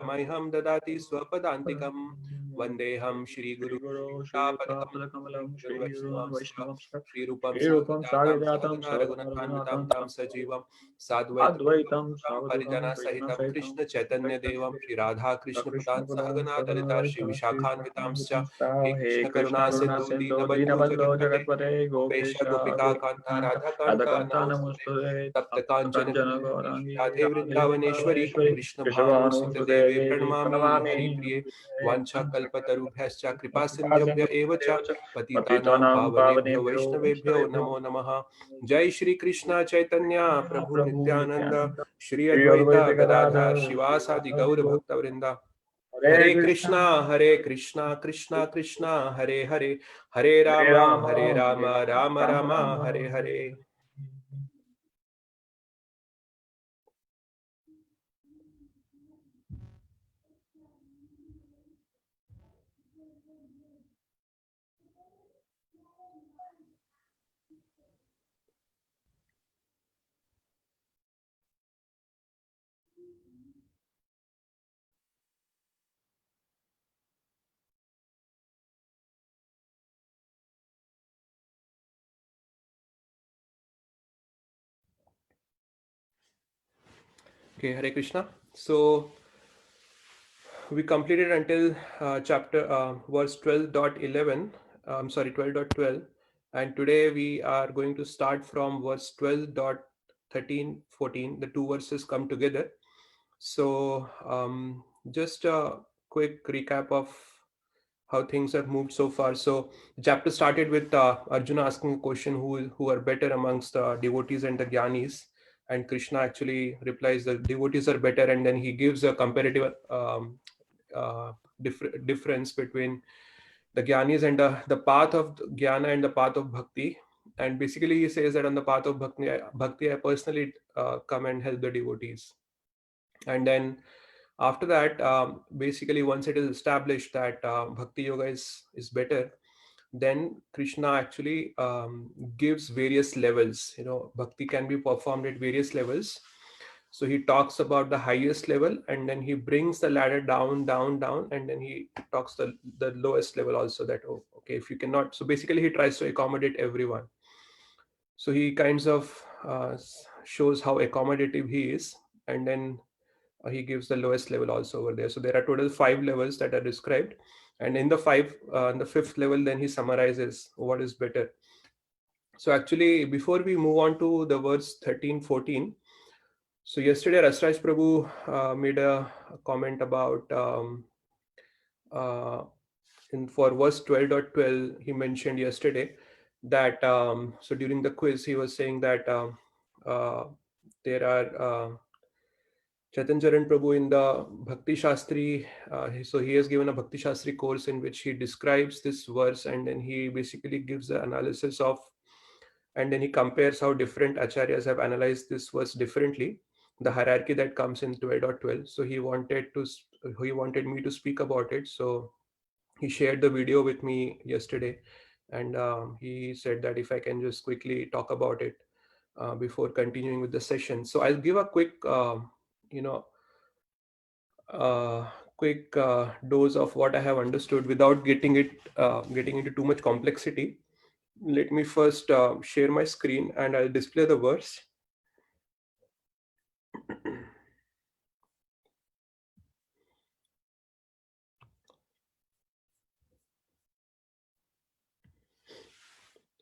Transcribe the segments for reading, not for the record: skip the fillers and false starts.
मह्यं ददाति स्वपदान्तिकं वन्देऽहं श्रीगुरुं श्रीयुतापदकमलं वैष्णवंश्च श्रीवैष्णवंश्च श्रीरूपं श्रीरूपं साग्रजातं साग्रजातं सहगना रघुनाथान्वितां सहगणरघुनाथां तं सजीवं साद्वैतं अद्वैतं परिजना सावधूतं सहितं परिजनसहितं कृष्ण चैतन्य देवं श्री राधा कृष्ण पदान् कृष्णपदां सहगना ललिता श्री सगणललिता विशाखान्वितांश्च श्रीशाखान्वितांस्ता हे हे कृष्ण करुणा कृष्ण करुणा सिन्धु सिन्धो दीनबन्धो दीनबन्धो जगत्पते जगत्पते गोपेश गोपेश गोपिका कान्ता गोपिकान्त राधाकान्त राधकान्त नमोस्तुते नमोस्तुते तप्त काञ्चन तप्तकाञ्चन गौराङ्गी राधे राधे वृन्दावनेश्वरी वृन्दावनेश्वरि कृष्णभानुसुत देवे कृष्णभानुसुदेवी प्रणमामि प्रणमामि हरिप्रिये वाञ्छाकल्पतरुभ्यश्च कृपा सिन्धुभ्य एव च कृपासिन्धुभ्येव च पतितानां पतितानां पावनेभ्यो पावनेभ्यो वैष्णवेभ्यो वैष्णवेभ्यो नमो नमः। जय श्री कृष्ण चैतन्य प्रभु प्रभु नित्यानंद नित्यानन्द श्री श्री अद्वैत अद्वैत गदाधर गदाधर शिवासादि गौर श्रीवासादि भक्त वृंदा। हरे हरे कृष्णा कृष्णा कृष्णा कृष्णा हरे हरे हरे हरे राम राम राम राम राम हरे हरे हरे। हरे। Okay, Hare Krishna. So we completed until chapter verse 12.11. I'm sorry, 12.12, and today we are going to start from verse 12.13, 14. The two verses come together. So just a quick recap of how things have moved so far. So the chapter started with Arjuna asking a question, who are better amongst the devotees and the jnanis, and Krishna actually replies the devotees are better, and then he gives a comparative uh, difference between the jnanis and the path of jnana and the path of bhakti. And basically he says that on the path of bhakti I personally come and help the devotees. And then after that, basically once it is established that bhakti yoga is better, then Krishna actually gives various levels. Bhakti can be performed at various levels. So he talks about the highest level, and then he brings the ladder down, down, down, and then he talks the lowest level also, that, oh, okay, if you cannot. So basically he tries to accommodate everyone. So he kinds of shows how accommodative he is, and then he gives the lowest level also over there. So there are total 5 levels that are described, and in the fifth level, then he summarizes what is better. So actually, before we move on to the verse 13, 14, so yesterday Rasraj Prabhu made a comment about uh, for verse 12.12, he mentioned yesterday that so during the quiz he was saying that uh, there are Chetan Charan Prabhu in the Bhakti Shastri, so he has given a Bhakti Shastri course in which he describes this verse, and then he basically gives the analysis of, and then he compares how different acharyas have analyzed this verse differently, the hierarchy that comes in 12.12. So he wanted me to speak about it. So he shared the video with me yesterday, and he said that if I can just quickly talk about it before continuing with the session. So I'll give a quick, you know, quick dose of what I have understood without getting into too much complexity. Let me first share my screen and I'll display the verse.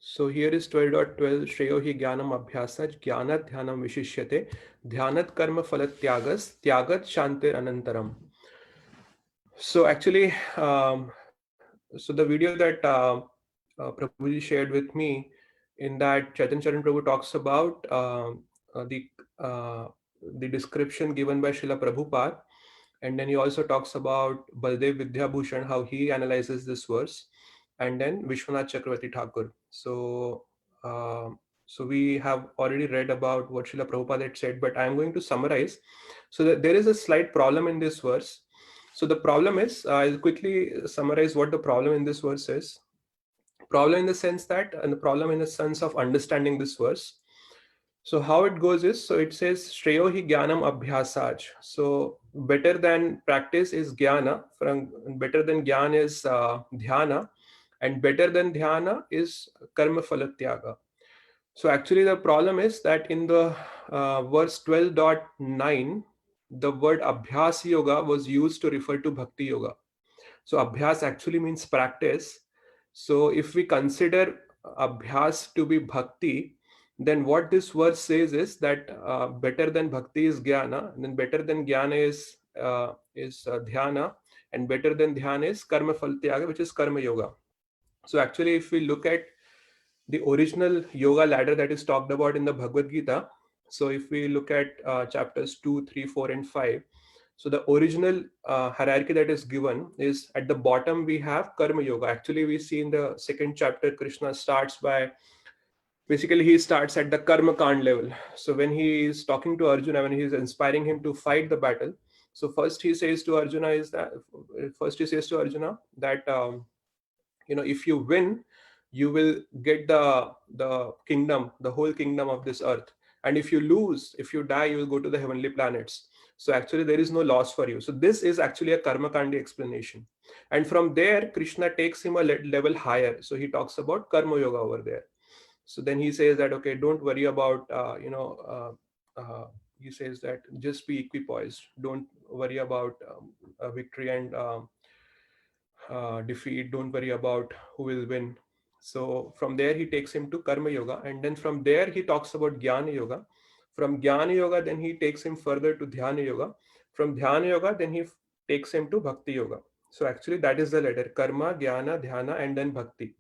So here is 12.12. Shreyo hi jnanam abhyasaj jnanat dhyanam vishishyate dhyanat karma phalat tyagat shantir anantaram. So actually, so the video that Prabhuji shared with me, in that Chaitanya Charan Prabhu talks about uh, the uh, the description given by Srila Prabhupada, and then he also talks about Baldev Vidyabhushan, how he analyzes this verse, and then Vishwanath Chakravarti Thakur. Uh, so we have already read about what Srila Prabhupada had said, but I am going to summarize. So that there is a slight problem in this verse. So the problem is, I'll quickly summarize what the problem in this verse is. Problem in the sense that, and the problem in the sense of understanding this verse. So how it goes is, so it says Shreyo hi jnanam abhyasaj. So better than practice is jnana, from better than jnana is dhyana, and better than dhyana is karma phalatyaga. So actually the problem is that in the verse 12.9, the word abhyas yoga was used to refer to bhakti yoga. So abhyas actually means practice. So if we consider abhyas to be bhakti, then what this verse says is that better than bhakti is jnana, and then better than jnana is dhyana, and better than dhyana is karma phal tyaga, which is karma yoga. So actually, if we look at the original yoga ladder that is talked about in the Bhagavad Gita, so if we look at chapters 2, 3, 4, and 5, so the original hierarchy that is given is at the bottom we have Karma Yoga. Actually, we see in the second chapter, Krishna starts by, basically he starts at the Karma Kand level. So when he is talking to Arjuna, when he is inspiring him to fight the battle, so first he says to Arjuna that if you win, you will get the kingdom, the whole kingdom of this earth, and if you lose, if you die, you will go to the heavenly planets. So actually there is no loss for you. So this is actually a karma kandi explanation, and from there Krishna takes him a level higher. So he talks about karma yoga over there. So then he says that, okay, don't worry about he says that just be equipoised, don't worry about victory and defeat, don't worry about who will win. So from there he takes him to karma yoga, and then from there he talks about jnana yoga. From jnana yoga then he takes him further to dhyana yoga. From dhyana yoga then he takes him to bhakti yoga. So actually that is the ladder: karma, jnana, dhyana, and then bhakti.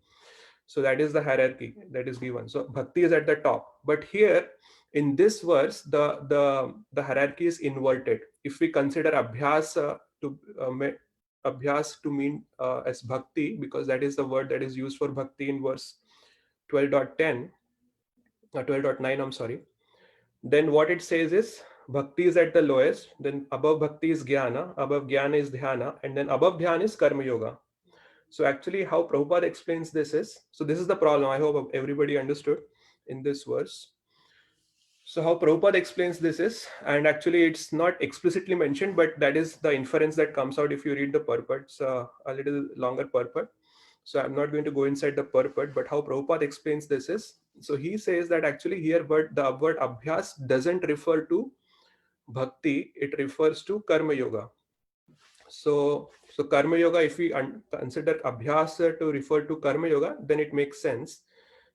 So that is the hierarchy that is given. So bhakti is at the top, but here in this verse the hierarchy is inverted. If we consider abhyas to mean as bhakti, because that is the word that is used for bhakti in verse 12.10, 12.9, I'm sorry, then what it says is bhakti is at the lowest, then above bhakti is jnana, above jnana is dhyana, and then above dhyana is karma yoga. So actually how Prabhupada explains this is, so this is the problem, I hope everybody understood in this verse. So how Prabhupada explains this is, and actually it's not explicitly mentioned, but that is the inference that comes out if you read the purport. It's a little longer purport. So I'm not going to go inside the purport, but how Prabhupada explains this is, so he says that actually here the word abhyas doesn't refer to bhakti, it refers to karma yoga. So karma yoga, if we consider abhyasa to refer to karma yoga, then it makes sense.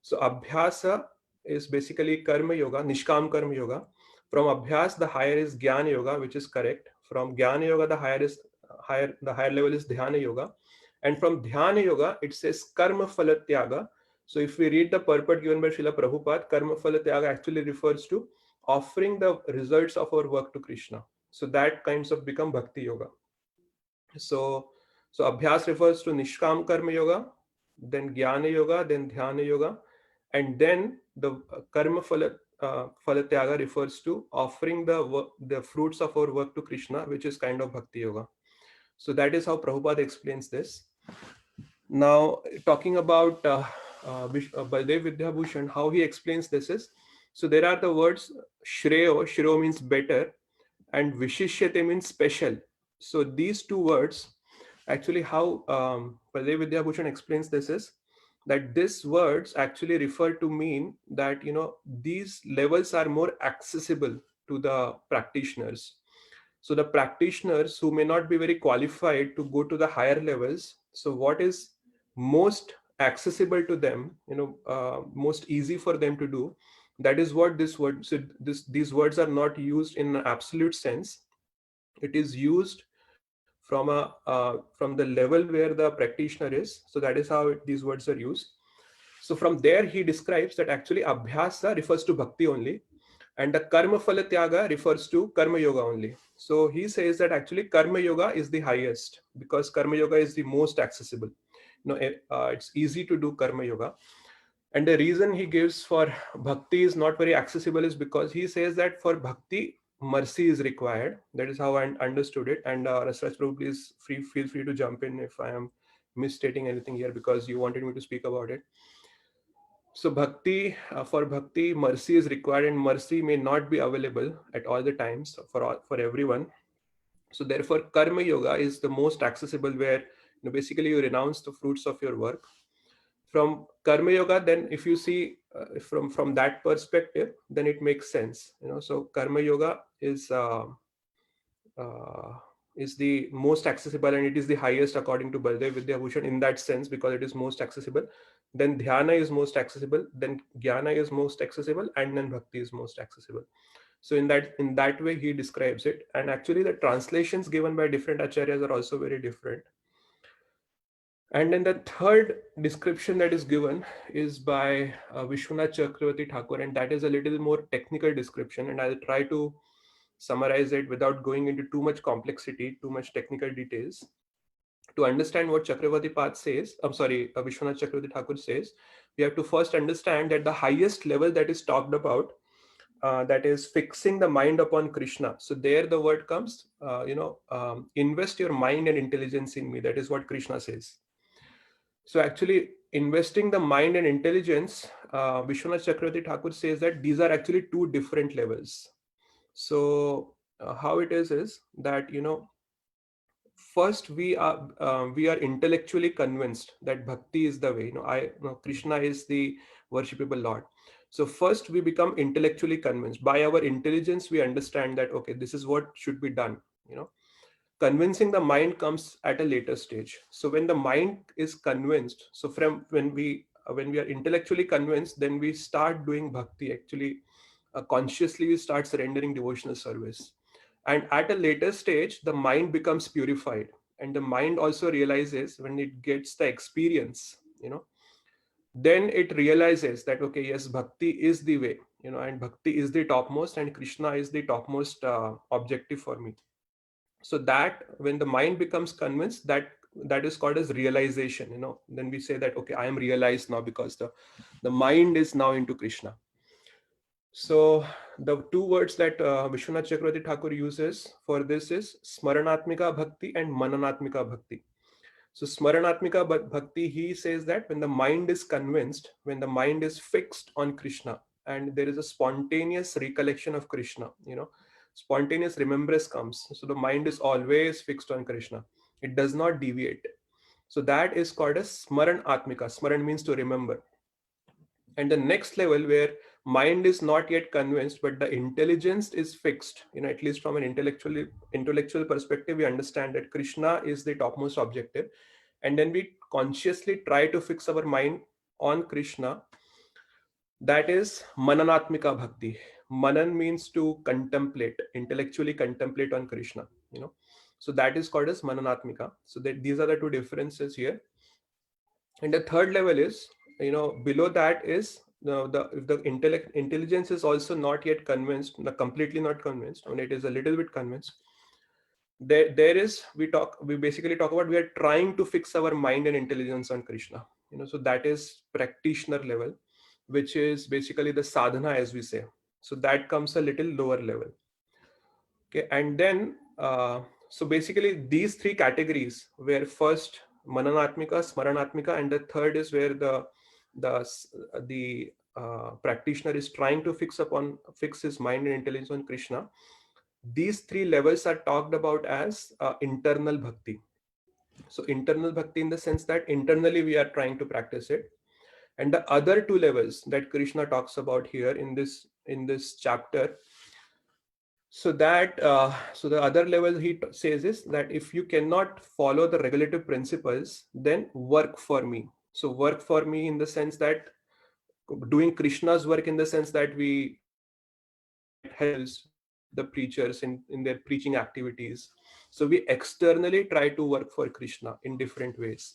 So abhyasa is basically karma yoga, nishkam karma yoga. From abhyas, the higher is jnana yoga, which is correct. From jnana yoga, the higher level is dhyana yoga, and from dhyana yoga, it says karma phalatyaga. So if we read the purport given by Srila Prabhupada, karma phalatyaga actually refers to offering the results of our work to Krishna. So that kinds of become bhakti yoga. So abhyas refers to nishkam karma yoga, then jnana yoga, then dhyana yoga, and then the karma phalatyaga refers to offering the fruits of our work to Krishna, which is kind of bhakti yoga. So that is how Prabhupada explains this. Now talking about Baldev Vidyabhushan, how he explains this is, so there are the words shreyo means better, and vishishyate means special. So these two words, actually how Baldev Vidyabhushan explains this is that these words actually refer to mean that these levels are more accessible to the practitioners. So the practitioners who may not be very qualified to go to the higher levels, so what is most accessible to them, most easy for them to do, that is what this word, so these words are not used in an absolute sense. It is used from the level where the practitioner is. So that is how these words are used. So from there he describes that actually abhyasa refers to bhakti only, and the karma phala tyaga refers to karma yoga only. So he says that actually karma yoga is the highest because karma yoga is the most accessible. It's easy to do karma yoga. And the reason he gives for bhakti is not very accessible is because he says that for bhakti, mercy is required. That is how I understood it. And Rasraj Prabhu, please feel free to jump in if I am misstating anything here because you wanted me to speak about it. So bhakti, for bhakti, mercy is required, and mercy may not be available at all the times for everyone. So therefore, karma yoga is the most accessible, where basically you renounce the fruits of your work. From karma yoga, then if you see from that perspective, then it makes sense. So karma yoga uh, is the most accessible, and it is the highest according to Baldev Vidyabhushan in that sense, because it is most accessible. Then dhyana is most accessible, then jnana is most accessible, and then bhakti is most accessible. So in that way he describes it, and actually the translations given by different acharyas are also very different. And then the third description that is given is by Vishwanath Chakravarti Thakur, and that is a little more technical description, and I'll try to summarize it without going into too much complexity, too much technical details. To understand what Chakravarti Path says, Vishwanath Chakravarti Thakur says, we have to first understand that the highest level that is talked about, that is fixing the mind upon Krishna. So there the word comes, invest your mind and intelligence in me. That is what Krishna says. So actually investing the mind and intelligence, Vishwanath Chakravarti Thakur says that these are actually two different levels. So how it is that, first we are intellectually convinced that bhakti is the way, Krishna is the worshipable Lord. So first we become intellectually convinced. By our intelligence we understand that, okay, this is what should be done. Convincing the mind comes at a later stage. So when the mind is convinced, so from when we are intellectually convinced, then we start doing bhakti. Actually, consciously we start surrendering devotional service. And at a later stage the mind becomes purified, and the mind also realizes, when it gets the experience, then it realizes that, okay, yes, bhakti is the way, and bhakti is the topmost, and Krishna is the topmost objective for me. So that when the mind becomes convinced, that is called as realization. Then we say that, okay, I am realized now, because the mind is now into Krishna. So the two words that Vishwanath Chakravarti Thakur uses for this is smaranatmika bhakti and mananatmika bhakti. So smaranatmika bhakti, he says that when the mind is convinced, when the mind is fixed on Krishna, and there is a spontaneous recollection of Krishna, spontaneous remembrance comes. So the mind is always fixed on Krishna. It does not deviate. So that is called as smaran atmika. Smaran means to remember. And the next level, where mind is not yet convinced, but the intelligence is fixed, at least from an intellectual perspective, we understand that Krishna is the topmost objective. And then we consciously try to fix our mind on Krishna. That is mananatmika bhakti. Manan means to contemplate, intellectually contemplate on Krishna. So that is called as mananatmika. So that these are the two differences here. And the third level is, below that is if the intelligence is also not yet convinced, completely not convinced, and it is a little bit convinced, there is, we basically talk about, we are trying to fix our mind and intelligence on Krishna. So that is practitioner level, which is basically the sadhana, as we say. So that comes a little lower level. Okay, and then so basically these three categories, where first mananatmika, smaranatmika, and the third is where the practitioner is trying to fix his mind and intelligence on Krishna. These three levels are talked about as internal bhakti. So internal bhakti in the sense that internally we are trying to practice it. And the other two levels that Krishna talks about here in this chapter, so the other level he says is that if you cannot follow the regulative principles, then work for me. So work for me in the sense that doing Krishna's work, in the sense that we helps the preachers in their preaching activities. So we externally try to work for Krishna in different ways.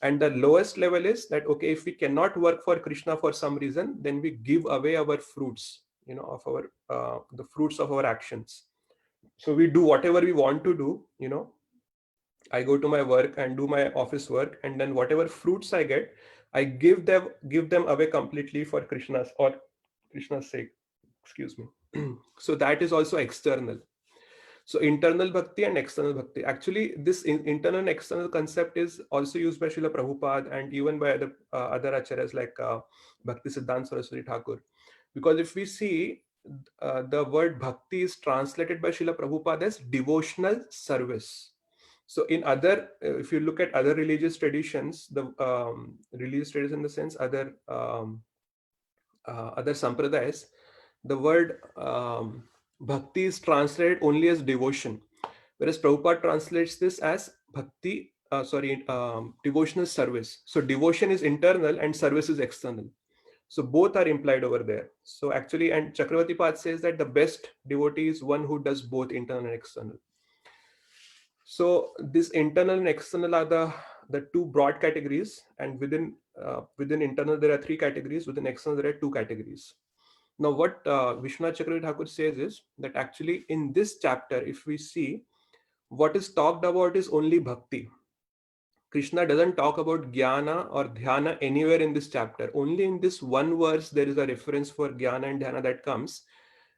And the lowest level is that, okay, if we cannot work for Krishna for some reason, then we give away our fruits, of our the fruits of our actions. So we do whatever we want to do. I go to my work and do my office work, and then whatever fruits I get, I give them away completely for Krishna's sake. Excuse me. So that is also external. So internal bhakti and external bhakti. Actually, this internal and external concept is also used by Srila Prabhupada and even by other acharyas like Bhakti Siddhanta Saraswati Thakur. Because if we see, the word bhakti is translated by Srila Prabhupada as devotional service. So in other, if you look at other religious traditions, the religious traditions in the sense other sampradayas, the word bhakti is translated only as devotion, whereas Prabhupada translates this as bhakti, devotional service. So devotion is internal and service is external. So both are implied over there. So actually, and Chakravarti Pad says that the best devotee is one who does both internal and external. So this internal and external are the two broad categories, and within internal there are three categories. Within external there are two categories. Now, what Vishwanath Chakravarti Thakur says is that actually in this chapter, if we see, what is talked about is only bhakti. Krishna doesn't talk about jnana or dhyana anywhere in this chapter. Only in this one verse there is a reference for jnana and dhyana that comes.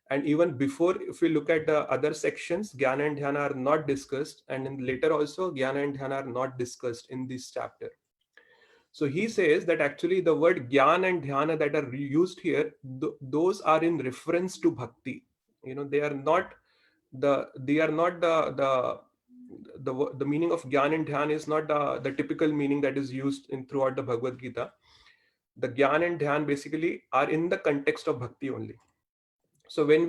And even before, if we look at the other sections, jnana and dhyana are not discussed. And in later also, jnana and dhyana are not discussed in this chapter. So he says that actually the word jnana and dhyana that are used here, those are in reference to bhakti. They are not the meaning of Gyan and Dhyan is not the typical meaning that is used in throughout the Bhagavad Gita. The Gyan and Dhyan basically are in the context of bhakti only. So when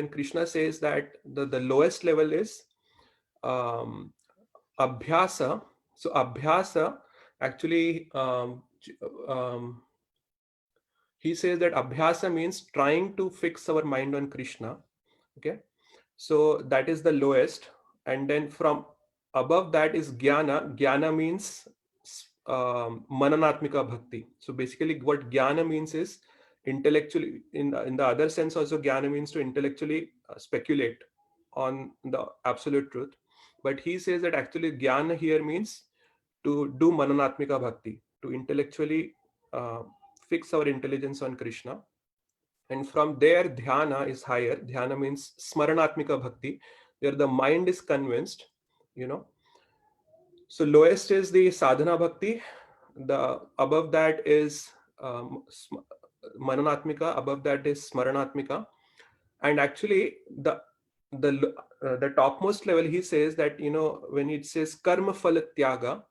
Krishna says that the lowest level is abhyasa, so abhyasa actually he says that abhyasa means trying to fix our mind on Krishna. Okay, so that is the lowest, and then from above that is jnana means mananatmika bhakti. So basically what jnana means is intellectually, in the other sense also jnana means to intellectually speculate on the absolute truth, but he says that actually jnana here means to do mananatmika bhakti, to intellectually fix our intelligence on Krishna. And from there dhyana is higher. Dhyana means smaranatmika bhakti, where the mind is convinced. So lowest is the sadhana bhakti, the above that is mananatmika, above that is smaranatmika. And actually the topmost level, he says that when it says karma phala tyaga,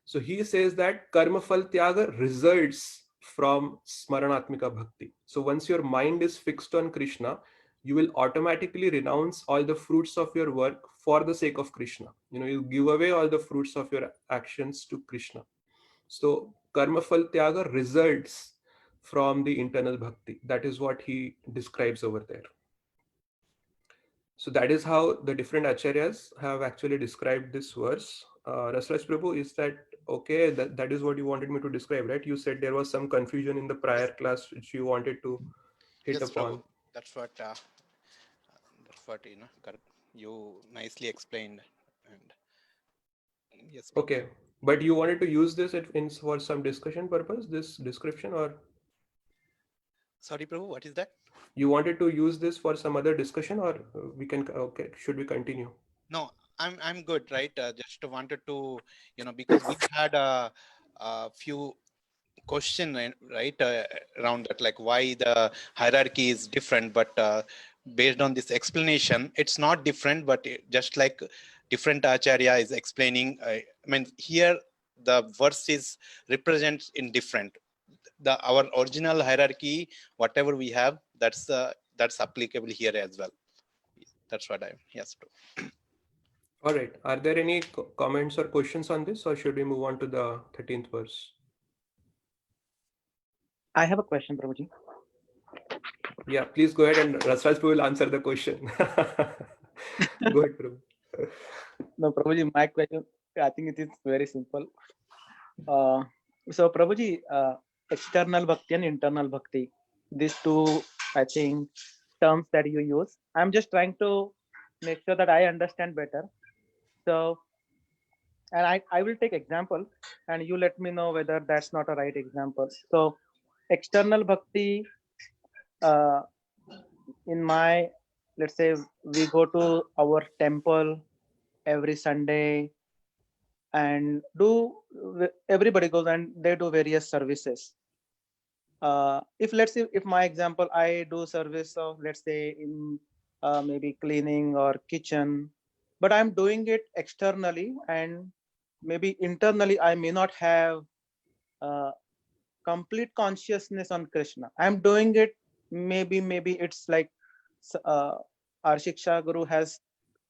so he says that karma phala tyaga results from smaranatmika bhakti. So once your mind is fixed on Krishna, you will automatically renounce all the fruits of your work for the sake of Krishna. You give away all the fruits of your actions to Krishna. So karma phala tyaga results from the internal bhakti. That is what he describes over there. So that is how the different acharyas have actually described this verse. Rasraj Prabhu, is that okay? That is what you wanted me to describe, right? You said there was some confusion in the prior class which you wanted to hit Yes, upon. Prabhu. That's what you nicely explained. And yes, Prabhu. Okay, but you wanted to use this for some discussion purpose, this description, or Sorry, Prabhu. What is that? you wanted to use this for some other discussion, or we can should we continue? No, I'm good, right? Just wanted to, because we had a few question, right, around that, like why the hierarchy is different, but based on this explanation, it's not different, but just like different acharya is explaining. I mean, here the verse is represents in different. Our original hierarchy, whatever we have, that's applicable here as well. That's what yes. All right. Are there any comments or questions on this, or should we move on to the 13th verse? I have a question, Prabhuji. Yeah, please go ahead, and Rasraj will answer the question. Go ahead, Prabhu. No, Prabhuji, my question, I think it is very simple. So, Prabhuji, external bhakti and internal bhakti, these two, I think, terms that you use, I'm just trying to make sure that I understand better. So, and I will take example, and you let me know whether that's not a right example. So, external bhakti, in my, let's say we go to our temple every Sunday and everybody goes and they do various services. If let's say, if my example, I do service of, let's say, in maybe cleaning or kitchen, but I'm doing it externally, and maybe internally I may not have complete consciousness on Krishna. I'm doing it, maybe it's like our Shiksha Guru has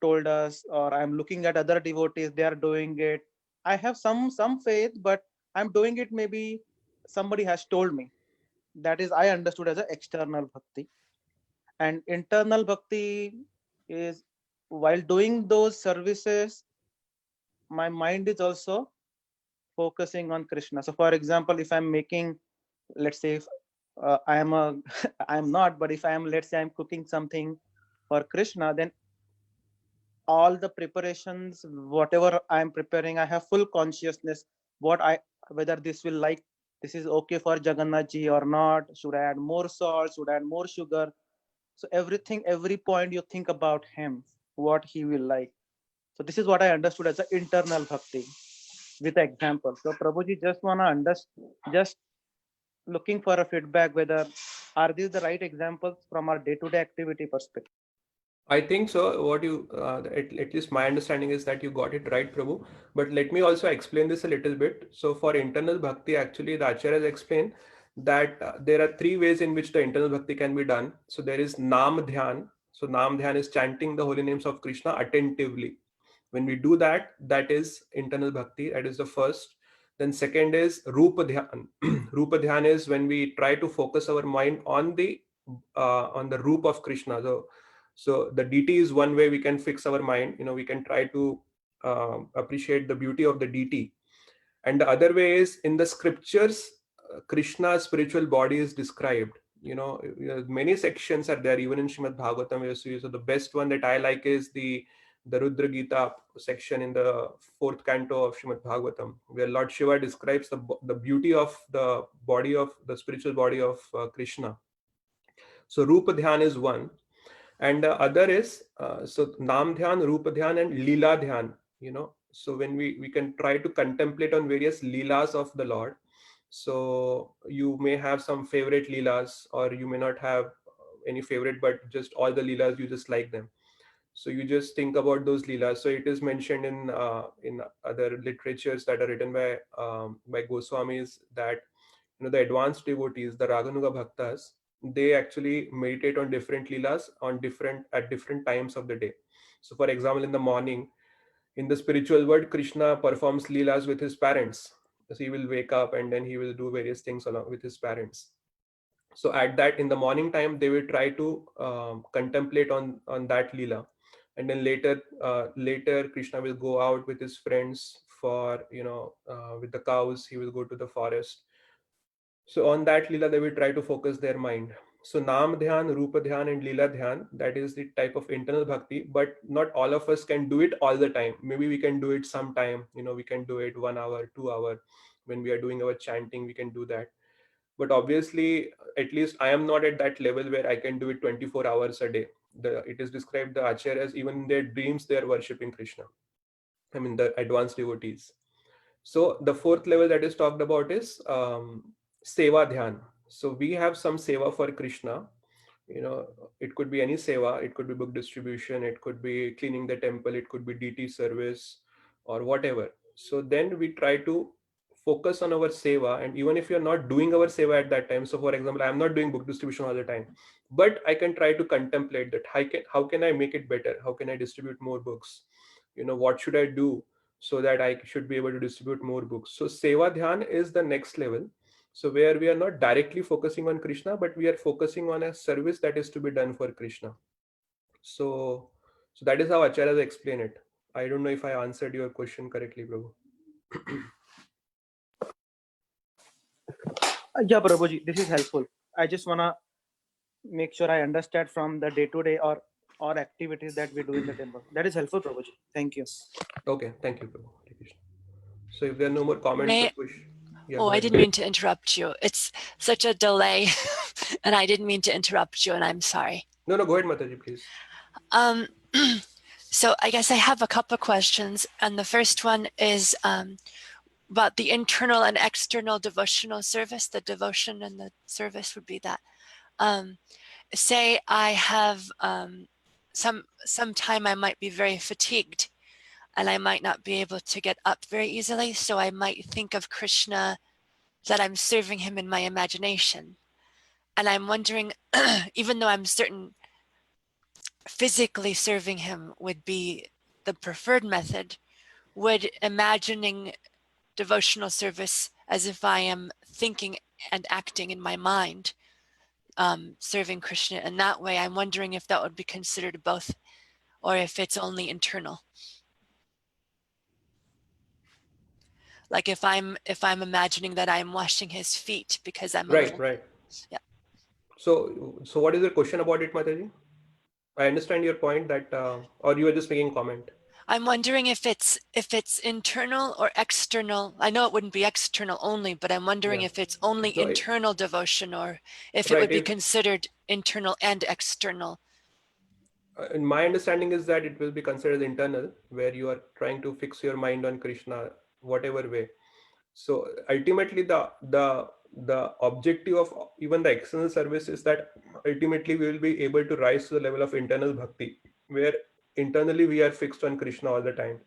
told us, or I'm looking at other devotees, they are doing it. I have some faith, but I'm doing it, maybe somebody has told me. That is, I understood as an external bhakti. And internal bhakti is, while doing those services, my mind is also focusing on Krishna. So for example, if I'm making, let's say, if, I am a I'm not, but if I am, let's say I'm cooking something for Krishna, then all the preparations, whatever I'm preparing, I have full consciousness whether this will, like, this is okay for Jagannath ji or not, should I add more salt, should I add more sugar. So everything, every point you think about him, what he will like. So this is what I understood as an internal bhakti with example. So Prabhuji, just looking for a feedback, whether are these the right examples from our day-to-day activity perspective? I think so. What you, at least my understanding is that you got it right, Prabhu. But let me also explain this a little bit. So for internal bhakti, actually, the Acharyas explain that there are three ways in which the internal bhakti can be done. So there is Nam Dhyan. So Nam Dhyan is chanting the holy names of Krishna attentively. When we do that, that is internal bhakti. That is the first. Then second is Rupa Dhyan. Rupa Dhyan is when we try to focus our mind on the Roop of Krishna. So the deity is one way we can fix our mind. We can try to appreciate the beauty of the deity. And the other way is in the scriptures, Krishna's spiritual body is described. Many sections are there, even in Srimad Bhagavatam. So the best one that I like is the Rudra Gita section in the 4th canto of Srimad Bhagavatam, where Lord Shiva describes the beauty of the body of the spiritual body of Krishna. So Rupa Dhyan is one. And the other is, so Nam Dhyan, Rupa Dhyan, and Leela Dhyan. So when we can try to contemplate on various Leelas of the Lord. So you may have some favorite Leelas, or you may not have any favorite, but just all the Leelas, you just like them. So you just think about those Leelas. So it is mentioned in other literatures that are written by Goswamis that, the advanced devotees, the Raganuga Bhaktas, they actually meditate on different Leelas at different times of the day. So for example, in the morning, in the spiritual world, Krishna performs Leelas with his parents. So he will wake up and then he will do various things along with his parents. So at that, in the morning time, they will try to contemplate on that Leela. And then later Krishna will go out with his friends for, with the cows, he will go to the forest. So on that Leela, they will try to focus their mind. So Nam Dhyan, Rupa Dhyan, and Leela Dhyan, that is the type of internal bhakti, but not all of us can do it all the time. Maybe we can do it sometime, we can do it 1 hour, 2 hour. When we are doing our chanting, we can do that. But obviously, at least I am not at that level where I can do it 24 hours a day. It is described, the acharyas, even in their dreams, they are worshipping Krishna. I mean, the advanced devotees. So the fourth level that is talked about is Seva Dhyan. So we have some Seva for Krishna. It could be any Seva. It could be book distribution. It could be cleaning the temple. It could be deity service or whatever. So then we try to focus on our Seva. And even if you're not doing our Seva at that time, so for example, I'm not doing book distribution all the time, but I can try to contemplate that. How can I make it better? How can I distribute more books? What should I do so that I should be able to distribute more books? So Seva Dhyan is the next level. So where we are not directly focusing on Krishna, but we are focusing on a service that is to be done for Krishna. So that is how acharyas explain it. I don't know if I answered your question correctly, Prabhu. Yeah, Prabhuji, this is helpful. I just want to make sure I understand from the day-to-day or activities that we do in the temple. That is helpful, Prabhuji. Thank you. Okay, thank you, Prabhu. So if there are no more comments, I didn't mean to interrupt you. It's such a delay and I didn't mean to interrupt you and I'm sorry. No, go ahead, Mataji, please. So I guess I have a couple of questions, and the first one is about the internal and external devotional service. The devotion and the service would be that. Say I have some time I might be very fatigued, and I might not be able to get up very easily, so I might think of Krishna, that I'm serving him in my imagination. And I'm wondering, even though I'm certain physically serving him would be the preferred method, would imagining devotional service as if I am thinking and acting in my mind, serving Krishna in that way, I'm wondering if that would be considered both, or if it's only internal. Like if I'm imagining that I'm washing his feet because I'm right. Yeah. So what is your question about it, Mataji? I understand your point that, or you were just making comment. I'm wondering if it's internal or external. I know it wouldn't be external only, but I'm wondering if it's only So internal devotion, or if it would be considered internal and external. My understanding is that it will be considered internal, where you are trying to fix your mind on Krishna, whatever way. So ultimately, the objective of even the external service is that ultimately we will be able to rise to the level of internal bhakti, where internally we are fixed on Krishna all the time.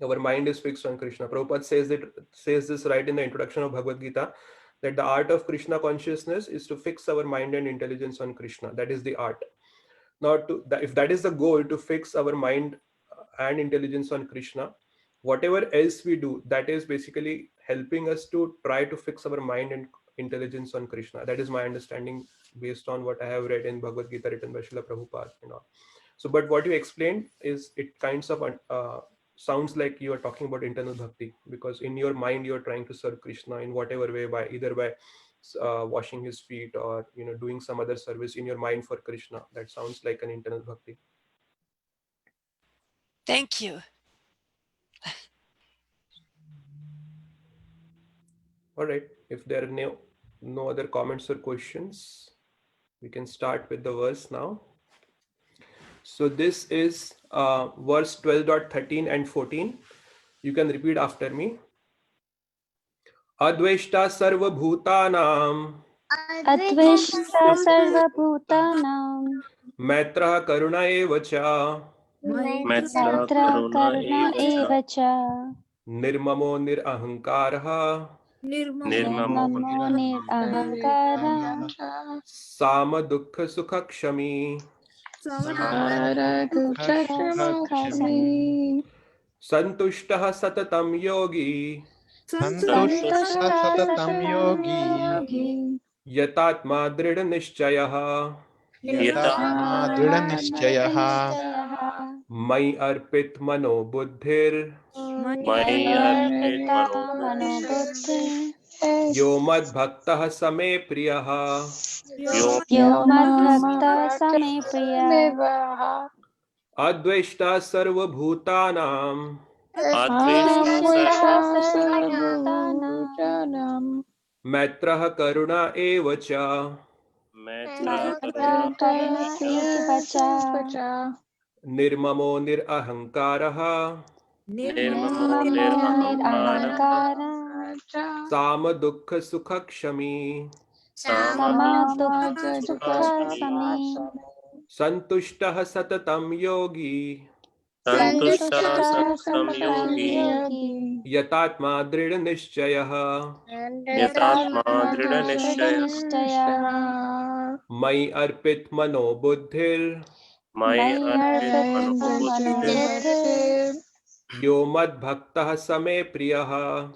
Our mind is fixed on Krishna. Prabhupada says this right in the introduction of Bhagavad Gita, that the art of Krishna consciousness is to fix our mind and intelligence on Krishna. That is the art. Now, if that is the goal, to fix our mind and intelligence on Krishna, whatever else we do, that is basically helping us to try to fix our mind and intelligence on Krishna. That is my understanding based on what I have read in Bhagavad Gita written by Srila Prabhupada and all. So, but what you explained is, it kinds of sounds like you are talking about internal bhakti, because in your mind you are trying to serve Krishna in whatever way, by either by washing his feet, or doing some other service in your mind for Krishna. That sounds like an internal bhakti. Thank you. All right, if there are no other comments or questions, we can start with the verse now. So this is verse 12.13 and 14. You can repeat after me. Adveshta sarva bhutanam, Adveshta sarvabhutanam, Maitra karuna eva cha, Maitra karuna eva cha, Nirmamo nirahankaraha, Nirmamo nirahankara, Sama dukkha sukha kshami, Santushtah satatam yogi, Yatatma drida nishchayah, Mai arpit mano buddhir, Yo mad bhaktah same priyah, Yo madbhakta same priya, Adveshta sarva bhutanam, Adveshta sarvabhutanam, Maitrah karuna eva cha, Maitra karuna eva cha, Nirmamo nirahankaraha, Nirmamo nirahankara, Sama dukkha sukha kshami, Sama dukkha sukha sami, Santushtah satatam yogi, Santushta satatam yogi, Yatatma drida nishchayah, Nishchayah, Mai arpit mano buddhir, Yo mad bhaktah same priyah,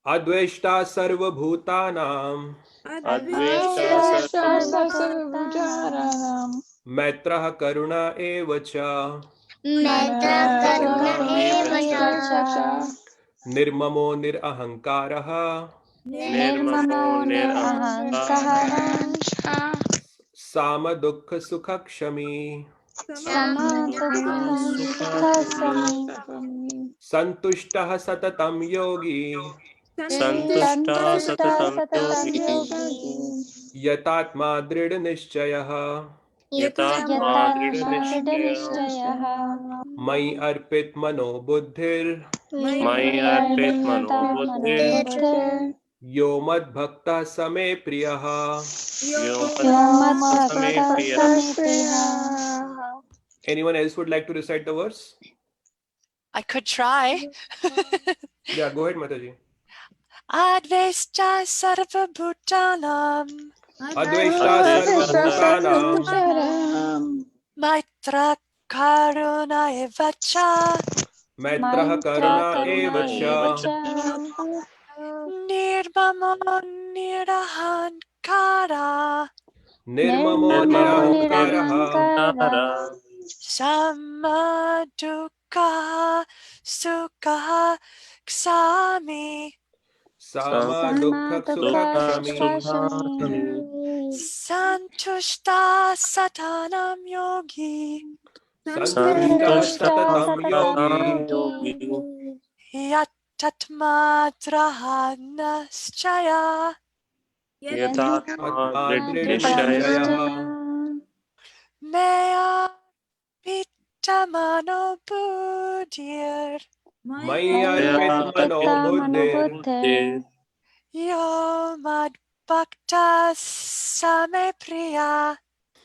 Adveshta sarva bhutanam, Maitrah karuna eva cha, Nirmamo nirahankaraha, Sama dukkha sukha kshami, Santushtah satatam yogi, Santushta satatam yogi, यतात्मा दृढनिश्चयः यतात्मा दृढनिश्चयः मयि अर्पित मनो बुद्धिर् मयि अर्पित मनो बुद्धिर् यो मद्भक्तः स मे प्रियः यो मद्भक्तः मे प्रियः। Anyone else would like to recite the verse? I could try. Yeah, go ahead, Mataji. Adveshta sarvabhutanam Adveshta sarvabhutanam maitra karuna evacha Maitrah karuna eva cha nirmamo nirahankara nirmamo nirahankarah samadukha sukha ksami sama dukkha sukha kshami santushta satanam yogi santushta satatam yogi yatatma drahanaschaya यतात्मा दृढनिश्चयः maya pitamano buddhir Maya arpit mano buddhir बुद्धिर् yo madbhakta same priya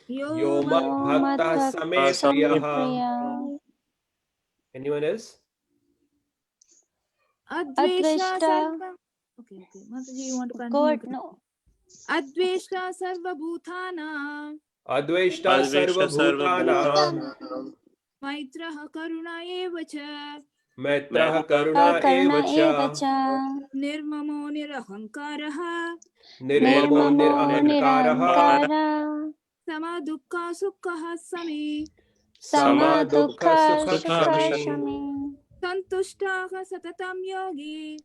yo madbhakta same priyah. Anyone else? Adveshta. Okay. Mataji, you want to continue? Go ahead, no. Adveshta sarvabhutanam Adveshta sarvabhutanam maitraha karuna eva cha Maitrah karuna eva cha nirmamo nirahankaraha nirmamo nirahankarah sama dukkha sukha sami sama dukkha sukha kshami santushtaha satatam yogi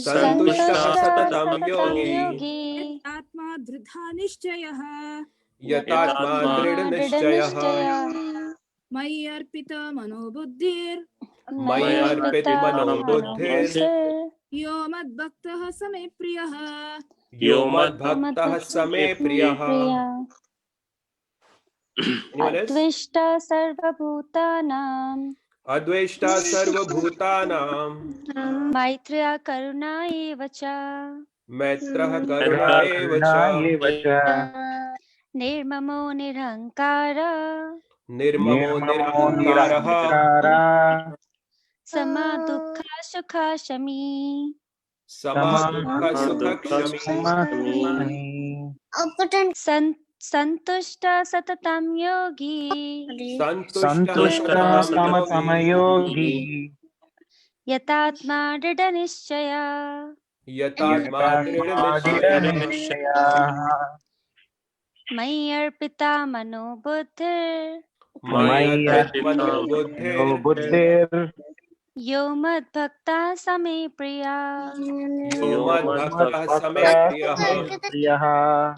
santushtaha satatam yogi atma dridha nishchayaha yatatma dridhanishchayah mayi arpita mano buddhir maya arpit mano buddhir yo madbhaktaha same priyaha yo madbhaktah same priyah. Anyone else? Adveshta sarvabhutanam Adveshta sarvabhutanam Maitreya karuna eva cha Maitrah karuna eva cha Nirmamo nirahankara nirmamo nirahankarah Sama dukkha sukha shami sama dukkha sukha kshami Santushta satatam yogi santushta satatam yogi Yatatma dridhanishchaya yatatma dridhanishchayah Mayi arpita mano buddhir maya arpit mano buddhir Yo madbhakta same priya yo madbhaktah same priyah.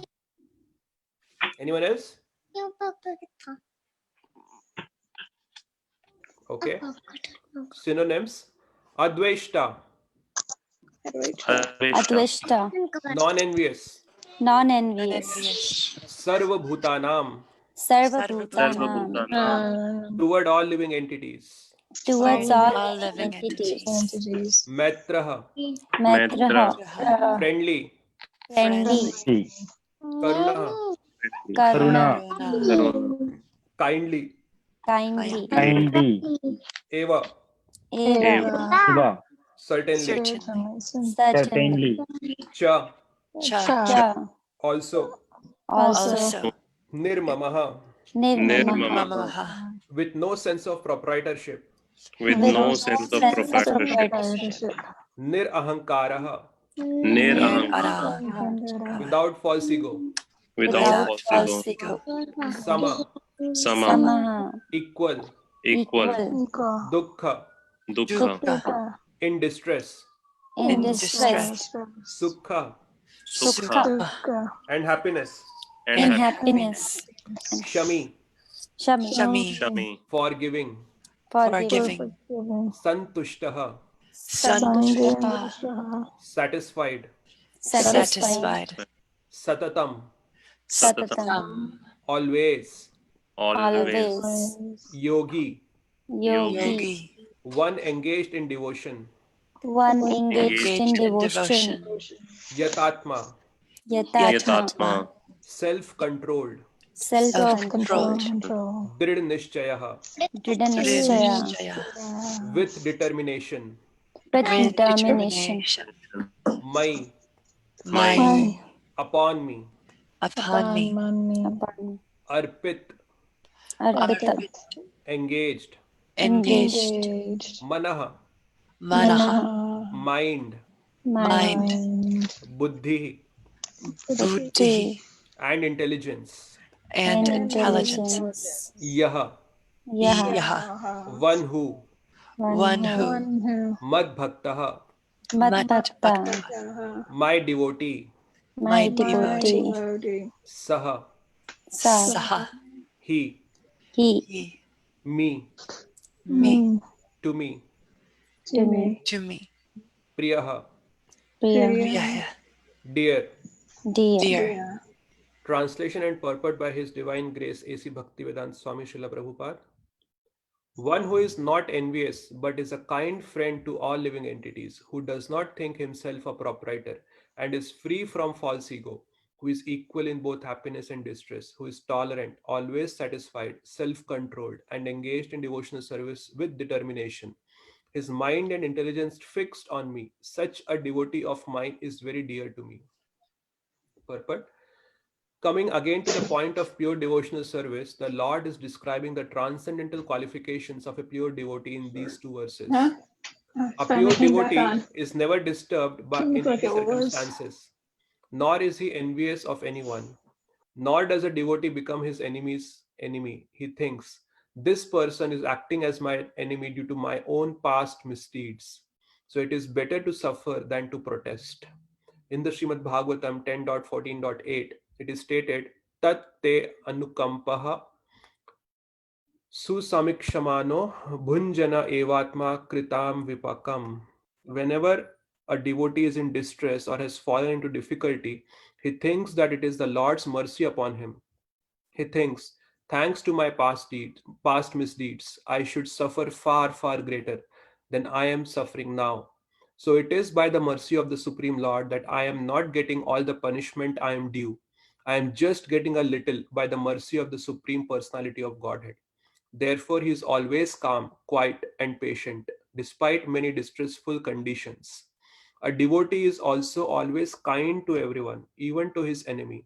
Anyone else? Okay. Synonyms: adveshta, Adveshta non-envious; non-envious sarvabhutanam, Sarvabhutanam toward all living entities; towards all all living entities maitrah, Maitraha friendly; friendly karuna, Karuna kindly; kindly eva, Eva certainly; certainly cha, cha also; also nirmamaha, Nirmama mamaha with no sense of proprietorship; with no sense of proprietorship nirahankarah, nirara without false ego; without false false ego sama, Samaha equal; equal dukkha, dukkha in distress; in distress sukha, Sukha and happiness; in happiness kshami, Shami shami forgiving; forgiving santushtaha, santushta satisfied; satisfied satatam, Satatam. always, Always. yogi, Yogi. one engaged in devotion, One engaged in Engaged in devotion. devotion. yatatma, Yatatma. Yatatma. self-controlled, Self-controlled. drid nishchayah, Dridhanishchaya. Nishchaya. with determination, With With determination. determination. my, My. upon me, Upon me. Upon arpit, Arpita. engaged, Engaged. manah, Manaha. mind, Mind. buddhi, Buddhi. and intelligence, And intelligence. Intelligence. yah, Yaha. Yaha. one who, One who. mad bhaktah, Madbhakta. my devotee, My My devotee. devotee. saha, Sa. Saha. he, He. He. me, Me. to me, To me. To me. priyah, Priya. Priyaya. dear. Dear. Dear. Translation and purport by His Divine Grace A.C. Bhaktivedanta Swami Srila Prabhupada. One who is not envious but is a kind friend to all living entities, who does not think himself a proprietor and is free from false ego, who is equal in both happiness and distress, who is tolerant, always satisfied, self-controlled, and engaged in devotional service with determination. His mind and intelligence fixed on me. Such a devotee of mine is very dear to me. Purport. Coming again to the point of pure devotional service, the Lord is describing the transcendental qualifications of a pure devotee in these two verses. A pure devotee is never disturbed by in any circumstances, nor is he envious of anyone, nor does a devotee become his enemy's enemy. He thinks, this person is acting as my enemy due to my own past misdeeds. So it is better to suffer than to protest. In the Srimad Bhagavatam 10.14.8, it is stated, Tat te anukampaha susamikshamano bhunjana evatma kritam vipakam. Whenever a devotee is in distress or has fallen into difficulty, he thinks that it is the Lord's mercy upon him. He thinks, thanks to my past misdeeds, I should suffer far, far greater than I am suffering now. So it is by the mercy of the Supreme Lord that I am not getting all the punishment I am due. I am just getting a little by the mercy of the Supreme Personality of Godhead. Therefore, he is always calm, quiet, and patient, despite many distressful conditions. A devotee is also always kind to everyone, even to his enemy.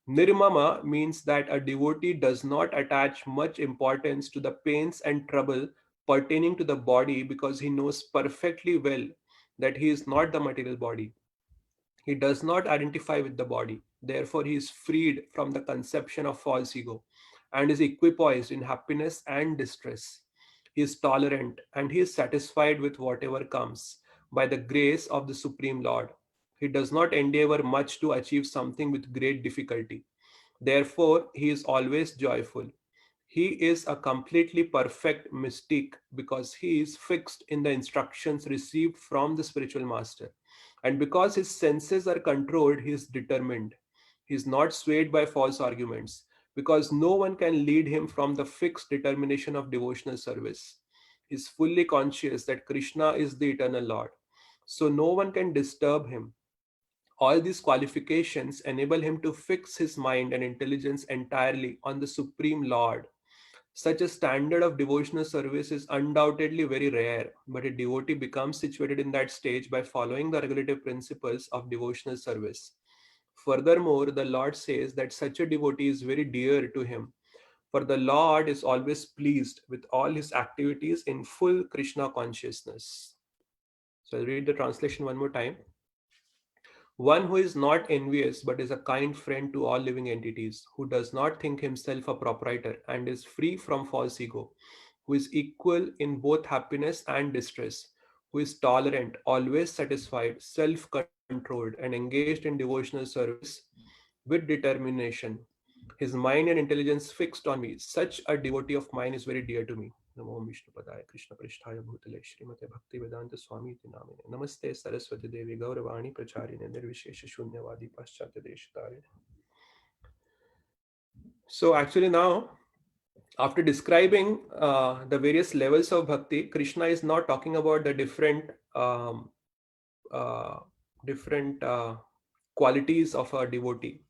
Nirmama means that a devotee does not attach much importance to the pains and trouble pertaining to the body because he knows perfectly well that he is not the material body. He does not identify with the body. Therefore, he is freed from the conception of false ego and is equipoised in happiness and distress. He is tolerant and he is satisfied with whatever comes by the grace of the Supreme Lord. He does not endeavor much to achieve something with great difficulty. Therefore, he is always joyful. He is a completely perfect mystic because he is fixed in the instructions received from the spiritual master. And because his senses are controlled, he is determined. He is not swayed by false arguments because no one can lead him from the fixed determination of devotional service. He is fully conscious that Krishna is the eternal Lord. So no one can disturb him. All these qualifications enable him to fix his mind and intelligence entirely on the Supreme Lord. Such a standard of devotional service is undoubtedly very rare, but a devotee becomes situated in that stage by following the regulative principles of devotional service. Furthermore, the Lord says that such a devotee is very dear to him, for the Lord is always pleased with all his activities in full Krishna consciousness. So I'll read the translation one more time. One who is not envious but is a kind friend to all living entities, who does not think himself a proprietor and is free from false ego, who is equal in both happiness and distress, who is tolerant, always satisfied, self controlled, and engaged in devotional service with determination. His mind and intelligence fixed on me. Such a devotee of mine is very dear to me. Namo Vishnu Padaya Krishna Pristhaya Bhutale Srimate Bhakti Vedanta Swami Iti Namine Namaste Saraswati Devi Gauravani Pracharine Nirvishesha Shunyavadi Paschatya Deshatarine. So actually now, after describing the various levels of bhakti, Krishna is now talking about the different qualities of a devotee.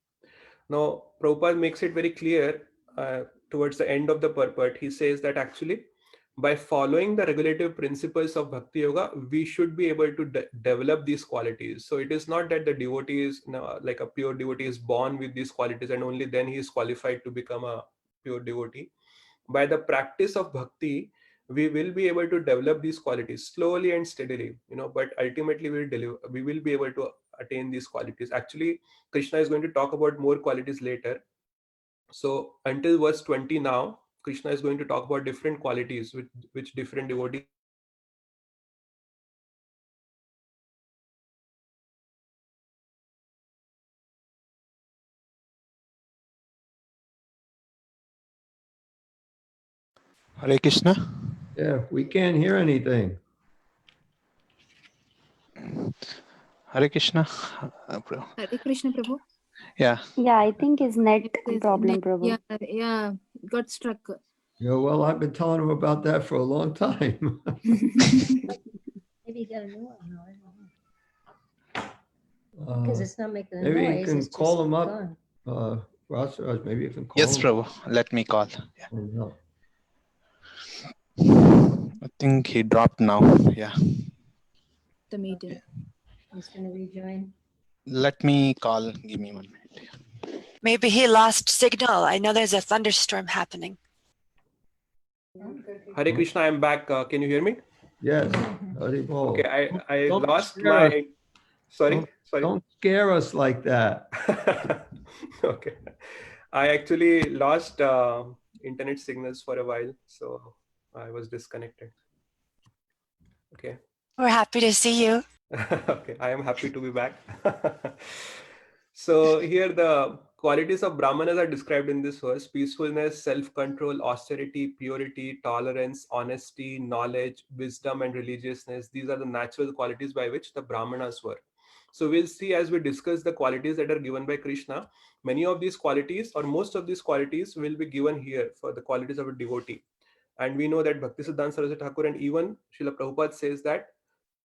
Now, Prabhupada makes it very clear towards the end of the purport. He says that actually, by following the regulative principles of Bhakti Yoga, we should be able to develop these qualities. So it is not that the devotee is, like a pure devotee is born with these qualities and only then he is qualified to become a pure devotee. By the practice of bhakti, we will be able to develop these qualities slowly and steadily, but ultimately we will be able to attain these qualities. Actually, Krishna is going to talk about more qualities later. So until verse 20 now, Krishna is going to talk about different qualities which different devotees. Hare Krishna. Yeah, we can't hear anything. Hare Krishna. Hare Krishna, Prabhu. Yeah. Yeah, I think it's net There's problem, net- Prabhu. Yeah, got struck. Yeah, well, I've been telling him about that for a long time. Maybe you got a new one. No, I don't know. Because Uh, it's not making a maybe you noise. can It's call just him up. gone. Raj, maybe you can call Yes, him. Prabhu. Let me call. Yeah. No. I think he dropped now. Yeah. The meeting. Yeah. He's going to rejoin. Let me call. Give me 1 minute. Maybe he lost signal. I know there's a thunderstorm happening. Hare Krishna, I'm back. Can you hear me? Yes. Hari Bol. Okay, I Don't lost scare us. my. Sorry. Don't scare us like that. Okay, I actually lost internet signals for a while, so I was disconnected. Okay. We're happy to see you. Okay, I am happy to be back. So here the qualities of Brahmanas are described in this verse: peacefulness, self-control, austerity, purity, tolerance, honesty, knowledge, wisdom, and religiousness. These are the natural qualities by which the Brahmanas were. So we'll see as we discuss the qualities that are given by Krishna, many of these qualities or most of these qualities will be given here for the qualities of a devotee. And we know that Bhaktisiddhanta Saraswati Thakur and even Srila Prabhupada says that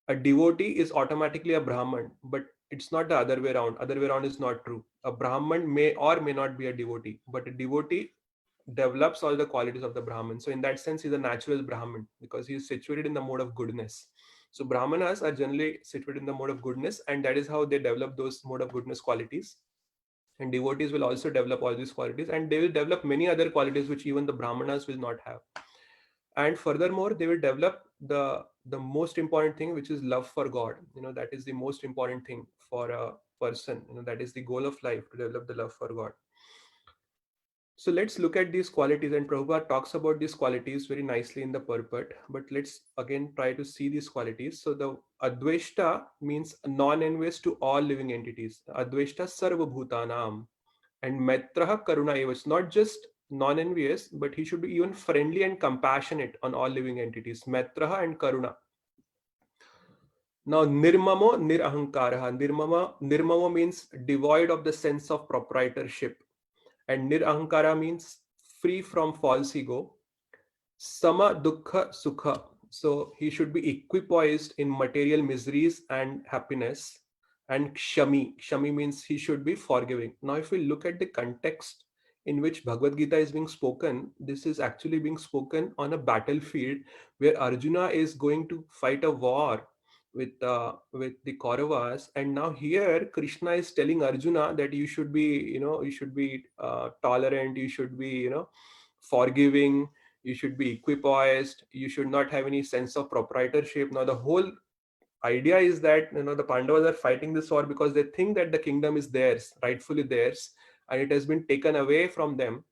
a devotee is automatically a Brahman, but it's not the other way around. Other way around is not true. A Brahman may or may not be a devotee, but a devotee develops all the qualities of the Brahman. So in that sense, he's a natural Brahman because he is situated in the mode of goodness. So Brahmanas are generally situated in the mode of goodness, and that is how they develop those mode of goodness qualities. And devotees will also develop all these qualities, and they will develop many other qualities which even the Brahmanas will not have. And furthermore, they will develop the most important thing, which is love for God. That is the most important thing for a person. That is the goal of life, to develop the love for God. So let's look at these qualities, and Prabhupada talks about these qualities very nicely in the purport, but let's again try to see these qualities. So the Adveshta means non-envious to all living entities. Adveshta sarva bhutanam. And Maitraha Karuna eva. It's not just non-envious, but he should be even friendly and compassionate on all living entities. Maitraha and Karuna. Now, Nirmamo Nirahankaraha. Nirmamo means devoid of the sense of proprietorship. And Nirahankara means free from false ego. Sama Dukkha Sukha. So he should be equipoised in material miseries and happiness. And Kshami means he should be forgiving. Now, if we look at the context in which Bhagavad Gita is being spoken, this is actually being spoken on a battlefield where Arjuna is going to fight a war with the Kauravas, and now here Krishna is telling Arjuna that you should be tolerant, you should be forgiving, you should be equipoised, you should not have any sense of proprietorship. Now the whole idea is that the Pandavas are fighting this war because they think that the kingdom is theirs, rightfully theirs, and it has been taken away from them.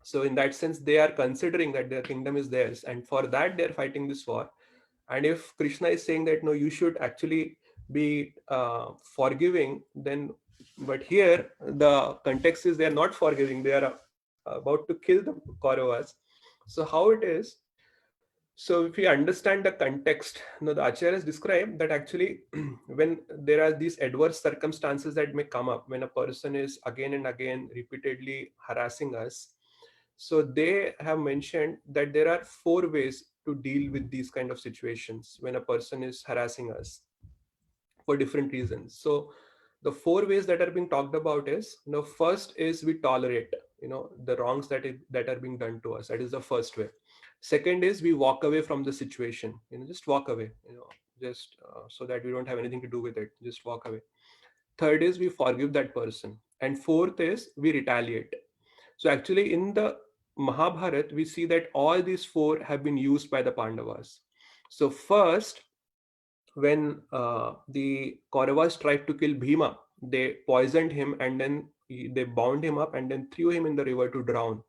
So in that sense, they are considering that their kingdom is theirs, and for that they're fighting this war. And if Krishna is saying that no, you should actually be forgiving, then but here the context is they are not forgiving, they are about to kill the Kauravas. So how it is? So if we understand the context, the Acharyas describe that actually when there are these adverse circumstances that may come up, when a person is again and again repeatedly harassing us, so they have mentioned that there are 4 ways to deal with these kind of situations when a person is harassing us for different reasons. So the 4 ways that are being talked about is, first is we tolerate, the wrongs that are being done to us. That is the first way. Second is we walk away from the situation, just walk away, just so that we don't have anything to do with it, just walk away. Third is we forgive that person. And fourth is we retaliate. So actually in the Mahabharata, we see that all these 4 have been used by the Pandavas. So first, when the Kauravas tried to kill Bhima, they poisoned him and then they bound him up and then threw him in the river to drown.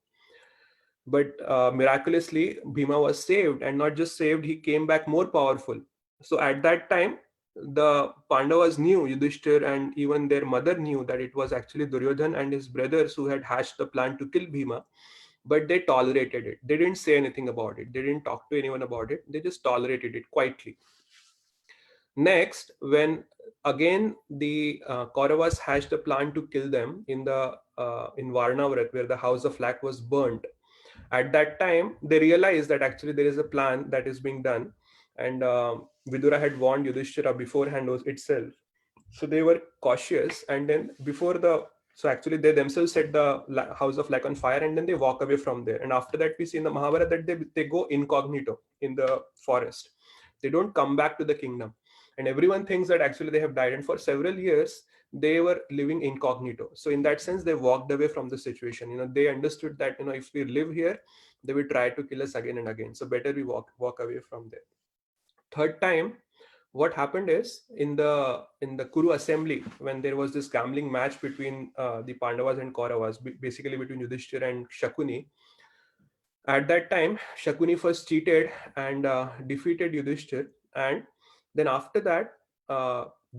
But miraculously, Bhima was saved, and not just saved, he came back more powerful. So at that time, the Pandavas knew, Yudhishthir and even their mother knew that it was actually Duryodhan and his brothers who had hatched the plan to kill Bhima, but they tolerated it. They didn't say anything about it. They didn't talk to anyone about it. They just tolerated it quietly. Next, when again the Kauravas hatched a plan to kill them in Varnavrat, where the house of Lac was burnt. At that time, they realized that actually there is a plan that is being done, and Vidura had warned Yudhishthira beforehand itself. So they were cautious, and then so actually they themselves set the house of Lac on fire, and then they walk away from there. And after that, we see in the Mahabharata that they go incognito in the forest. They don't come back to the kingdom. And everyone thinks that actually they have died. And for several years, they were living incognito. So in that sense, they walked away from the situation. They understood that, if we live here, they will try to kill us again and again. So better we walk away from there. Third time, what happened is in the Kuru assembly, when there was this gambling match between the Pandavas and Kauravas, basically between Yudhishthir and Shakuni. At that time, Shakuni first cheated and defeated Yudhishthir, and then after that,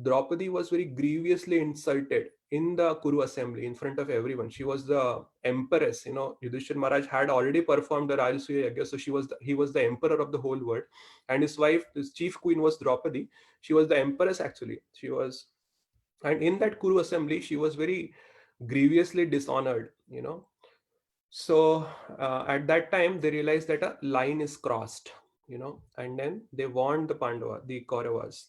Draupadi was very grievously insulted in the Kuru assembly in front of everyone. She was the empress. Yudhishthir Maharaj had already performed the Rajasuya Yagya, so he was the emperor of the whole world, and his wife, his chief queen, was Draupadi. She was the empress actually. And in that Kuru assembly, she was very grievously dishonored. So at that time, they realized that a line is crossed. And then they warned the Kauravas.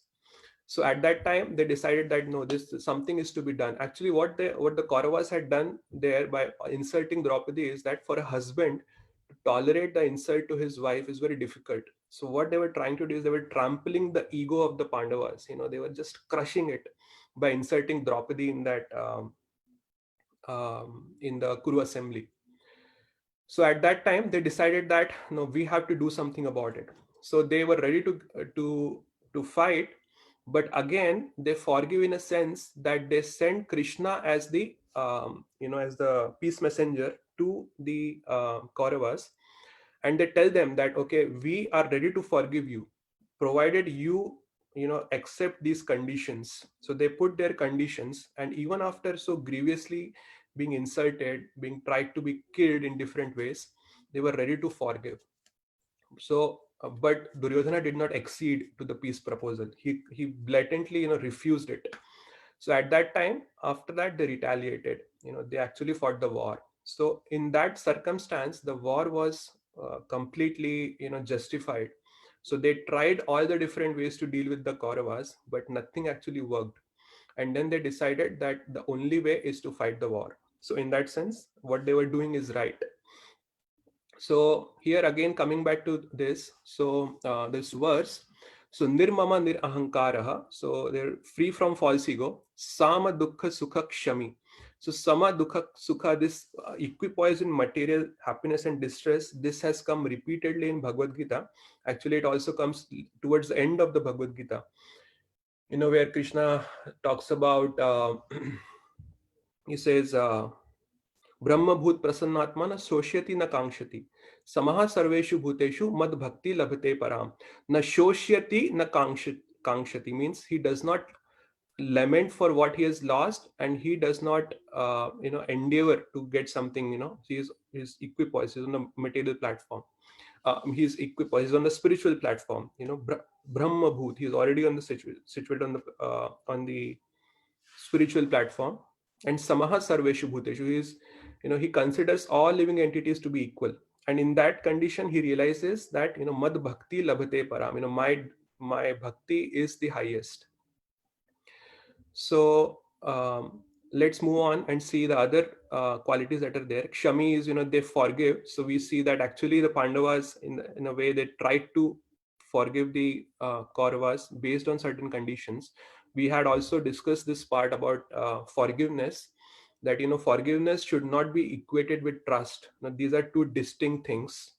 So at that time, they decided that no, something is to be done. Actually, what the Kauravas had done there by insulting Draupadi is that for a husband to tolerate the insult to his wife is very difficult. So what they were trying to do is they were trampling the ego of the Pandavas. They were just crushing it by insulting Draupadi in that in the Kuru assembly. So at that time, they decided that no, we have to do something about it. So they were ready to fight, but again, they forgive in a sense that they send Krishna as the as the peace messenger to the Kauravas, and they tell them that okay, we are ready to forgive you, provided you accept these conditions. So they put their conditions, and even after so grievously being insulted, being tried to be killed in different ways, they were ready to forgive. So, but Duryodhana did not accede to the peace proposal. He blatantly, refused it. So at that time, after that, they retaliated. They actually fought the war. So in that circumstance, the war was completely, justified. So they tried all the different ways to deal with the Kauravas, but nothing actually worked. And then they decided that the only way is to fight the war. So in that sense, what they were doing is right. So here again, coming back to this, so this verse, so nirmama nir ahankaraha, so they're free from false ego, sama dukkha sukha kshami. So sama dukkha sukha, this equipoise in material happiness and distress, this has come repeatedly in Bhagavad Gita. Actually, it also comes towards the end of the Bhagavad Gita, where Krishna talks about, he says, Brahma bhut prasannatmana soshyati na kangshati. Samaha sarveshu bhuteshu mad bhakti labhate param. Na shoshyati na kangshati means he does not lament for what he has lost, and he does not endeavor to get something. He is equipoised, he is on a material platform. he's equipped, he's on the spiritual platform, Brahma Bhoot, he's already on the situated on the spiritual platform. And Samaha Sarveshu Bhuteshu, he considers all living entities to be equal. And in that condition, he realizes that, Mad Bhakti Labhate Param, my bhakti is the highest. So let's move on and see the other qualities that are there. Kshami is, they forgive. So we see that actually the Pandavas, in a way, they tried to forgive the Kauravas based on certain conditions. We had also discussed this part about forgiveness, that, forgiveness should not be equated with trust. Now, these are two distinct things.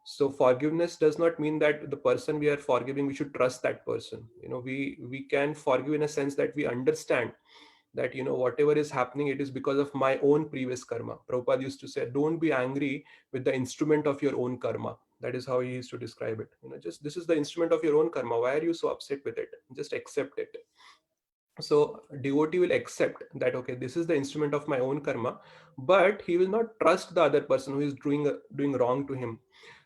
So forgiveness does not mean that the person we are forgiving, we should trust that person. We can forgive in a sense that we understand that, whatever is happening, it is because of my own previous karma. Prabhupada used to say, don't be angry with the instrument of your own karma. That is how he used to describe it. Just this is the instrument of your own karma. Why are you so upset with it? Just accept it. So devotee will accept that, okay, this is the instrument of my own karma, but he will not trust the other person who is doing wrong to him.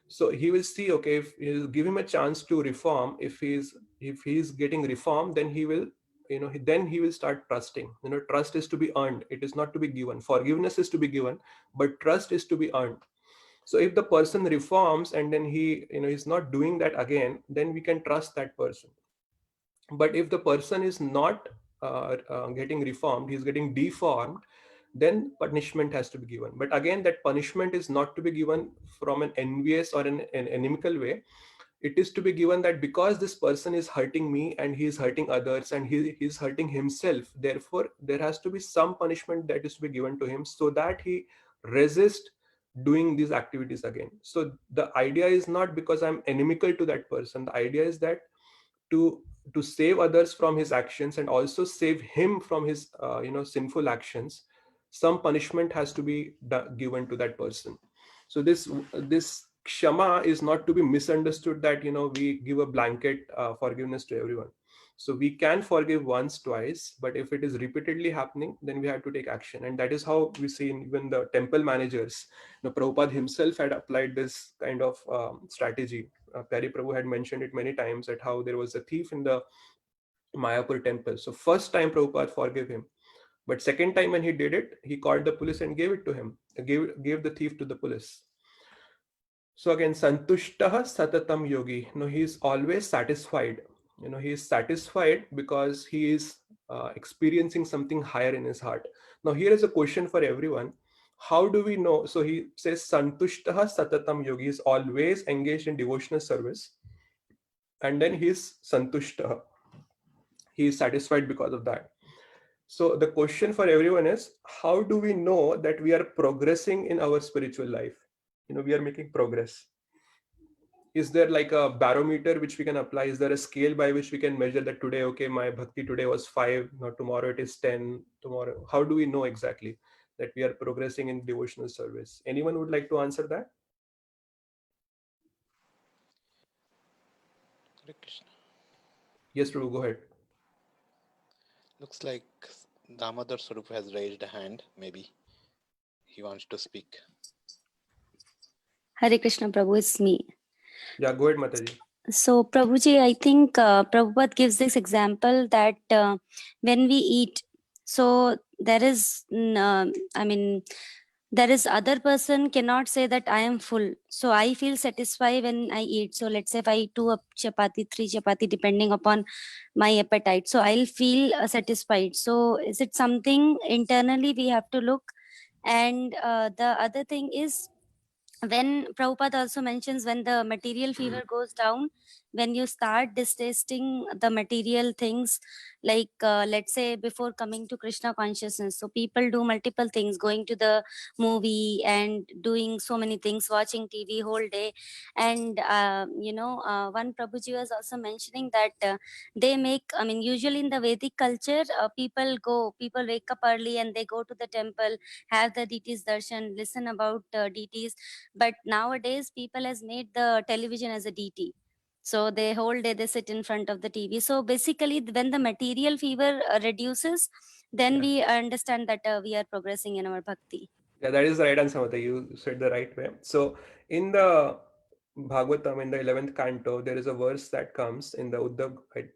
So he will see, okay, if you give him a chance to reform, if he's getting reformed, then he will, then he will start trusting. Trust is to be earned. It is not to be given. Forgiveness is to be given, but trust is to be earned. So if the person reforms and then he, he's not doing that again, then we can trust that person. But if the person is not getting reformed, he's getting deformed, then punishment has to be given. But again, that punishment is not to be given from an envious or an inimical way. It is to be given that because this person is hurting me and he is hurting others and he is hurting himself, therefore there has to be some punishment that is to be given to him so that he resists doing these activities again. So the idea is not because I'm inimical to that person. The idea is that to save others from his actions and also save him from his sinful actions, some punishment has to be given to that person. So this kshama is not to be misunderstood that we give a blanket forgiveness to everyone. So we can forgive once, twice, but if it is repeatedly happening, then we have to take action. And that is how we see in even the temple managers. Prabhupada himself had applied this kind of strategy. Pyare Prabhu had mentioned it many times, at how there was a thief in the Mayapur temple. So first time Prabhupada forgave him, but second time when he did it, he called the police and gave it to him, gave the thief to the police. So again, santushtah satatam yogi. He is always satisfied. He is satisfied because he is experiencing something higher in his heart. Now here is a question for everyone. How do we know? So he says santushtah satatam yogi is always engaged in devotional service. And then he is santushtah. He is satisfied because of that. So the question for everyone is, how do we know that we are progressing in our spiritual life? We are making progress. Is there like a barometer which we can apply? Is there a scale by which we can measure that today, okay, my bhakti today was 5, now tomorrow it is 10, tomorrow? How do we know exactly that we are progressing in devotional service? Anyone would like to answer that? Hare Krishna. Yes, Prabhu, go ahead. Looks like Damodar Swarup has raised a hand. Maybe he wants to speak. Hare Krishna, Prabhu, it's me. Yeah, go ahead, Mataji. So, Prabhuji, I think Prabhupada gives this example that when we eat, so there is, there is other person cannot say that I am full. So I feel satisfied when I eat. So let's say if I eat 2 chapati, 3 chapati, depending upon my appetite. So I'll feel satisfied. So is it something internally we have to look? And the other thing is, when Prabhupada also mentions when the material fever goes down, when you start distasting the material things, like let's say before coming to Krishna consciousness, so people do multiple things, going to the movie and doing so many things, watching TV whole day. And one Prabhuji was also mentioning that they make, usually in the Vedic culture, people wake up early and they go to the temple, have the deities darshan, listen about deities. But nowadays people has made the television as a deity, so they whole day they sit in front of the TV. So basically when the material fever reduces, then we understand that we are progressing in our bhakti. Yeah, that is the right answer, Mata. You said the right way. So in the Bhagavatam in the 11th canto, there is a verse that comes in the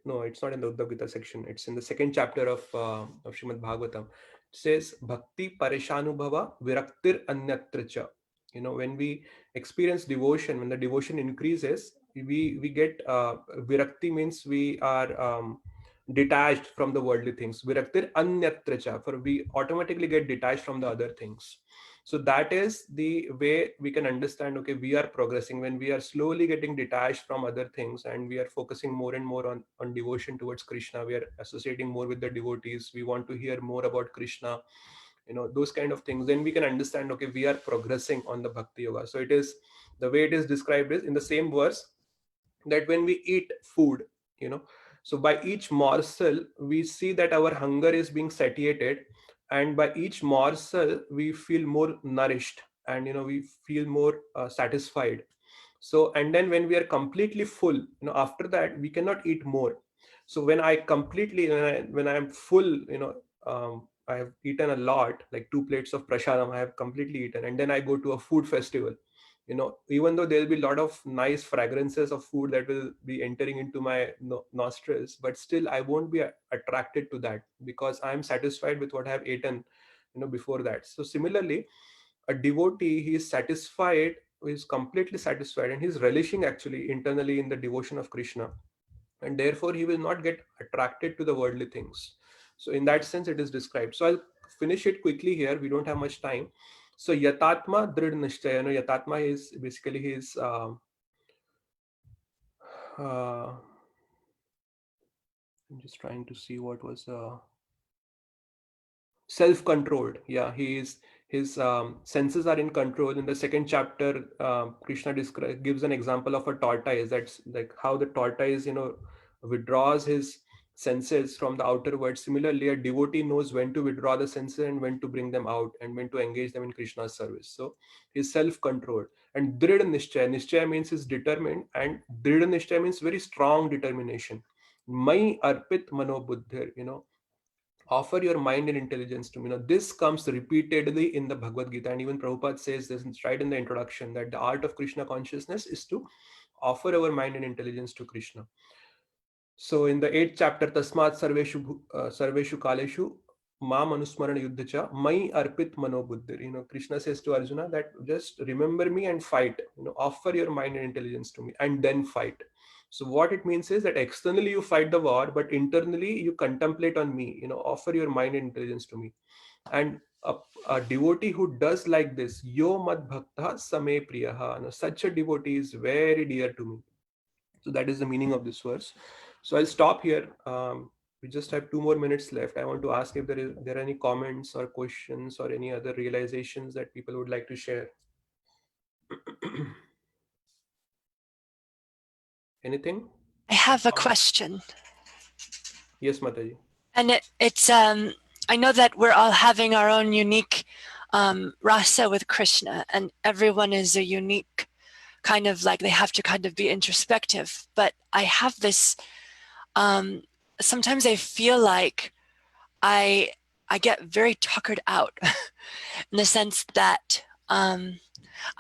no, it's not in the Uddhav Gita section. It's in the second chapter of Srimad Bhagavatam. It says, Bhakti Parishanubhava Viraktir Anyatra Cha. You know, when we experience devotion, when the devotion increases, we get Virakti means we are detached from the worldly things. Viraktir Anyatra Cha, for we automatically get detached from the other things. So that is the way we can understand, okay, we are progressing when we are slowly getting detached from other things and we are focusing more and more on devotion towards Krishna. We are associating more with the devotees. We want to hear more about Krishna, you know, those kind of things. Then we can understand, okay, we are progressing on the Bhakti Yoga. So it is, the way it is described is in the same verse, that when we eat food, you know, so by each morsel, we see that our hunger is being satiated, and by each morsel we feel more nourished, and you know, we feel more satisfied. So, and then when we are completely full, you know, after that we cannot eat more. So when I completely, when I am full, you know, I have eaten a lot, like 2 plates of prasadam I have completely eaten, and then I go to a food festival, you know, even though there will be a lot of nice fragrances of food that will be entering into my nostrils, but still I won't be attracted to that, because I am satisfied with what I have eaten, you know, before that. So similarly, a devotee, he is satisfied, he is completely satisfied, and he is relishing actually internally in the devotion of Krishna, and therefore he will not get attracted to the worldly things. So in that sense it is described. So I'll finish it quickly here, we don't have much time. So yatatma drid nishtaya, you know, yatatma is basically his I'm just trying to see what was self-controlled. Yeah, he is, his senses are in control. In the second chapter, Krishna gives an example of a tortoise. That's like how the tortoise, you know, withdraws his senses from the outer world. Similarly, a devotee knows when to withdraw the senses and when to bring them out, and when to engage them in Krishna's service. So he's self-controlled. And drid nishchaya, nishchaya means he's determined, and drid nishchaya means very strong determination. Mai arpit mano buddhir, you know, offer your mind and intelligence to me. Now, this comes repeatedly in the Bhagavad Gita, and even Prabhupada says this right in the introduction, that the art of Krishna consciousness is to offer our mind and intelligence to Krishna. So in the 8th chapter, Tasmat Sarveshu Kaleshu Mam Anusmarana Yuddhacha Mai Arpit Mano Buddhir. You know, Krishna says to Arjuna that just remember me and fight. You know, offer your mind and intelligence to me and then fight. So what it means is that externally you fight the war, but internally you contemplate on me. You know, offer your mind and intelligence to me. And a devotee who does like this, Yo Mad Bhakta Same Priyaha. Now, such a devotee is very dear to me. So that is the meaning of this verse. So I'll stop here. We just have 2 more minutes left. I want to ask if there are any comments or questions or any other realizations that people would like to share. Anything? I have a question. Yes, Mataji. And it's I know that we're all having our own unique rasa with Krishna, and everyone is a unique kind of, like, they have to kind of be introspective. But I have this, sometimes I feel like I get very tuckered out in the sense that I'm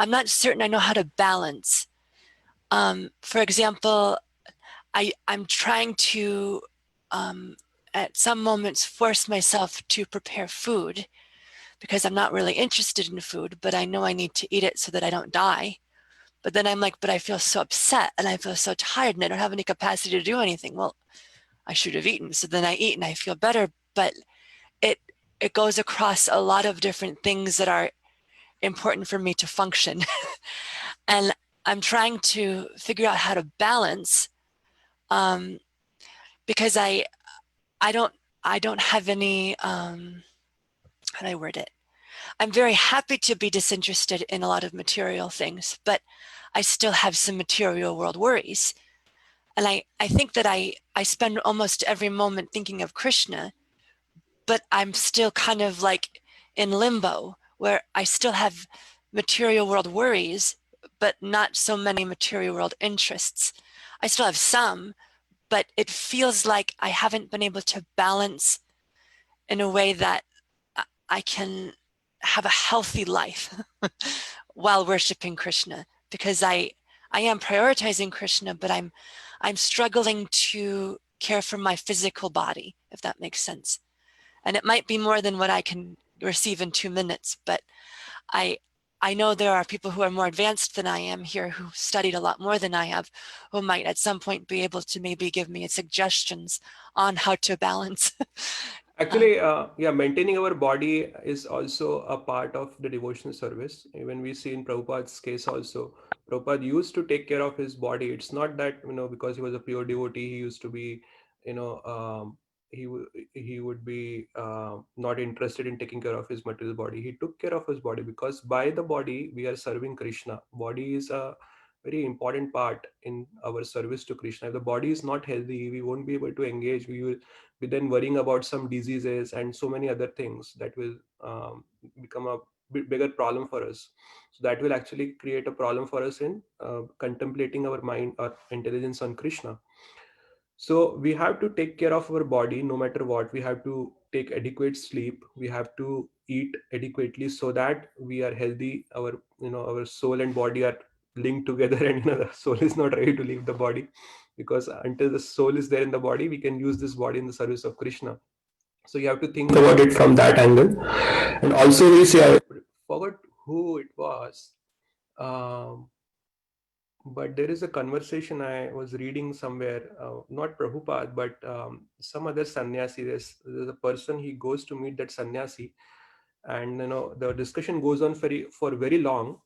not certain I know how to balance. For example, I'm trying to at some moments force myself to prepare food because I'm not really interested in food, but I know I need to eat it so that I don't die. But then I'm like, but I feel so upset and I feel so tired and I don't have any capacity to do anything. Well, I should have eaten. So then I eat and I feel better, but it goes across a lot of different things that are important for me to function. And I'm trying to figure out how to balance, because I don't have any, how do I word it? I'm very happy to be disinterested in a lot of material things, but I still have some material world worries. And I think that I spend almost every moment thinking of Krishna, but I'm still kind of like in limbo where I still have material world worries, but not so many material world interests. I still have some, but it feels like I haven't been able to balance in a way that I can have a healthy life while worshiping Krishna, because I I am prioritizing Krishna, but I'm struggling to care for my physical body, if that makes sense. And it might be more than what I can receive in 2 minutes, but I know there are people who are more advanced than I am here, who studied a lot more than I have, who might at some point be able to maybe give me suggestions on how to balance. Actually, yeah, maintaining our body is also a part of the devotional service. Even we see in Prabhupada's case also, Prabhupada used to take care of his body. It's not that, because he was a pure devotee, he used to be, you know, he would be not interested in taking care of his material body. He took care of his body because by the body we are serving Krishna. Body is a very important part in our service to Krishna. If the body is not healthy, we won't be able to engage. We will be then worrying about some diseases and so many other things that will become a bigger problem for us. So that will actually create a problem for us in contemplating our mind or intelligence on Krishna. So we have to take care of our body no matter what. We have to take adequate sleep. We have to eat adequately so that we are healthy. Our soul and body are linked together, and the soul is not ready to leave the body, because until the soul is there in the body, we can use this body in the service of Krishna. So you have to think about it from that angle. And also we say, I forgot who it was. But there is a conversation I was reading somewhere, not Prabhupada, but some other sannyasi. There's a person, he goes to meet that sannyasi, and the discussion goes on for very long,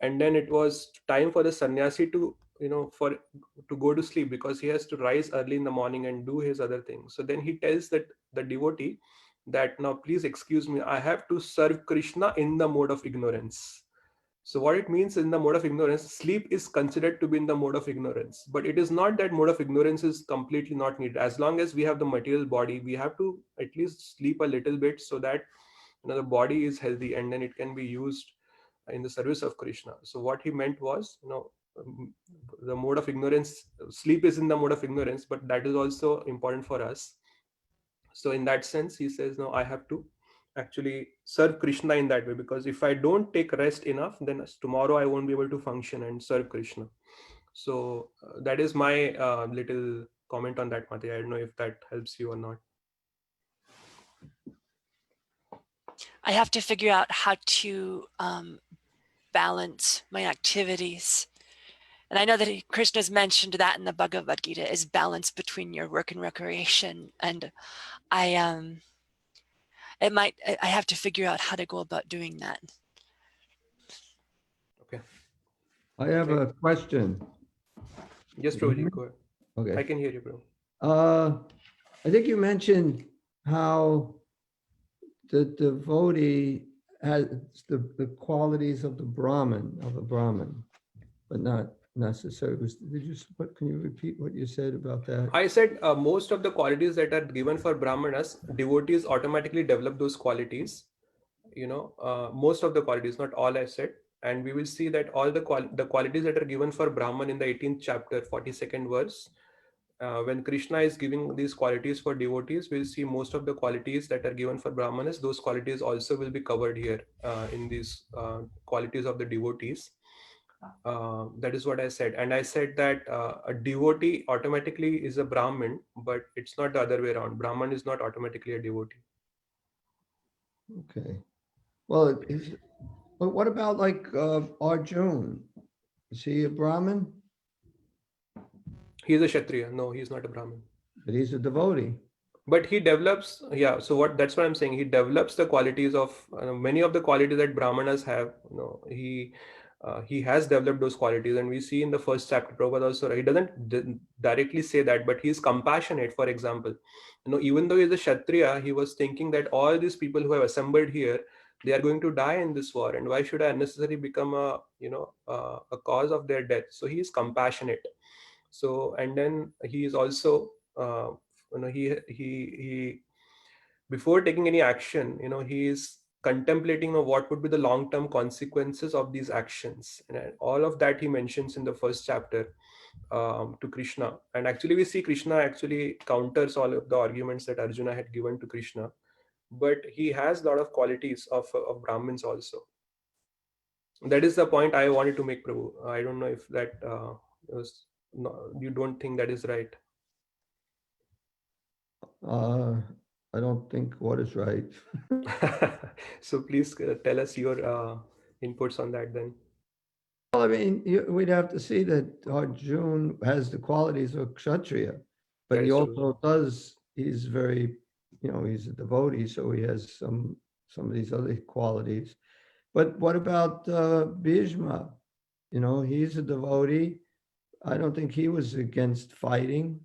and then it was time for the sannyasi to to go to sleep, because he has to rise early in the morning and do his other things. So then he tells that the devotee that, now please excuse me, I have to serve Krishna in the mode of ignorance. So what it means in the mode of ignorance, sleep is considered to be in the mode of ignorance, but it is not that mode of ignorance is completely not needed. As long as we have the material body, we have to at least sleep a little bit so that the body is healthy, and then it can be used in the service of Krishna. So what he meant was, the mode of ignorance, sleep is in the mode of ignorance, but that is also important for us. So in that sense, he says, no, I have to actually serve Krishna in that way, because if I don't take rest enough, then tomorrow I won't be able to function and serve Krishna. So that is my little comment on that, Mati. I don't know if that helps you or not. I have to figure out how to balance my activities. And I know that Krishna's mentioned that in the Bhagavad Gita, is balance between your work and recreation. And I have to figure out how to go about doing that. Okay. I have a question. Yes, Prabhuji, go ahead. Okay. I can hear you, bro. I think you mentioned how the devotee has the qualities of the Brahman, but not necessarily. Can you repeat what you said about that? I said most of the qualities that are given for Brahmanas, devotees automatically develop those qualities. Most of the qualities, not all, I said. And we will see that all the qualities that are given for Brahman in the 18th chapter, 42nd verse, when Krishna is giving these qualities for devotees, we'll see most of the qualities that are given for Brahmanas. Those qualities also will be covered here in these qualities of the devotees. That is what I said. And I said that a devotee automatically is a Brahmin, but it's not the other way around. Brahman is not automatically a devotee. Okay. Well, but what about like Arjun? Is he a Brahmin? He is a Kshatriya. No, he's not a Brahmin. But he's a devotee. But he develops, yeah. So that's what I'm saying. He develops the qualities of many of the qualities that Brahmanas have. He has developed those qualities, and we see in the first chapter, Prabhupada also, he doesn't directly say that, but he's compassionate. For example, even though he's a Kshatriya, he was thinking that all these people who have assembled here, they are going to die in this war, and why should I unnecessarily become a cause of their death? So he is compassionate. So, and then he is also he before taking any action, he is contemplating what would be the long-term consequences of these actions, and all of that he mentions in the first chapter to Krishna. And actually we see Krishna actually counters all of the arguments that Arjuna had given to Krishna, but he has a lot of qualities of Brahmins also. That is the point I wanted to make, Prabhu. I don't know if that was no, you don't think that is right. I don't think what is right. So please tell us your inputs on that then. Well, I mean, we'd have to see that Arjun has the qualities of Kshatriya, but That he is true. also does, he's very, he's a devotee, so he has some of these other qualities. But what about Bhishma? He's a devotee. I don't think he was against fighting.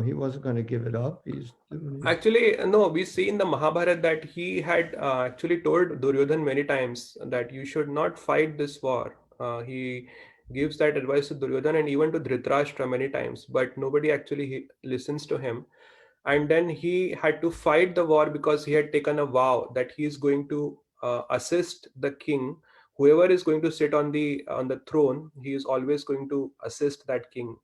He wasn't going to give it up. He's doing it. Actually, no, we see in the Mahabharata that he had actually told Duryodhan many times that you should not fight this war. He gives that advice to Duryodhan and even to Dhritarashtra many times, but nobody actually listens to him. And then he had to fight the war because he had taken a vow that he is going to assist the king. Whoever is going to sit on the throne, he is always going to assist that king.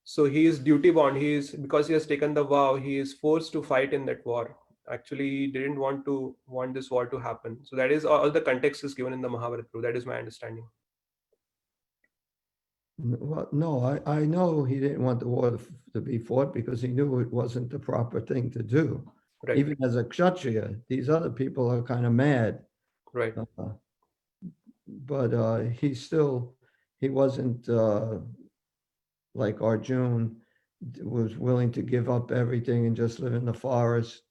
So he is duty bound. He is, because he has taken the vow, he is forced to fight in that war. Actually, he didn't want this war to happen. So that is all the context is given in the Mahabharata. That is my understanding. Well, no, I know he didn't want the war to be fought because he knew it wasn't the proper thing to do. Right. Even as a Kshatriya, these other people are kind of mad. Right. But he wasn't like Arjun was willing to give up everything and just live in the forest.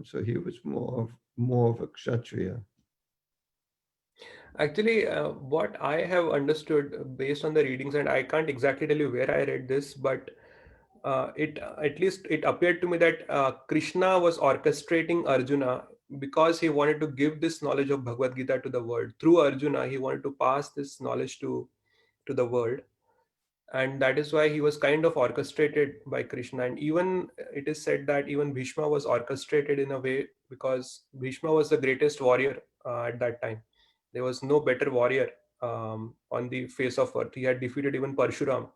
So he was more of a Kshatriya. Actually, what I have understood based on the readings, and I can't exactly tell you where I read this, but it at least it appeared to me that Krishna was orchestrating Arjuna because he wanted to give this knowledge of Bhagavad Gita to the world. Through Arjuna, he wanted to pass this knowledge to the world. And that is why he was kind of orchestrated by Krishna. And even it is said that even Bhishma was orchestrated in a way because Bhishma was the greatest warrior at that time. There was no better warrior on the face of earth. He had defeated even Parshuram.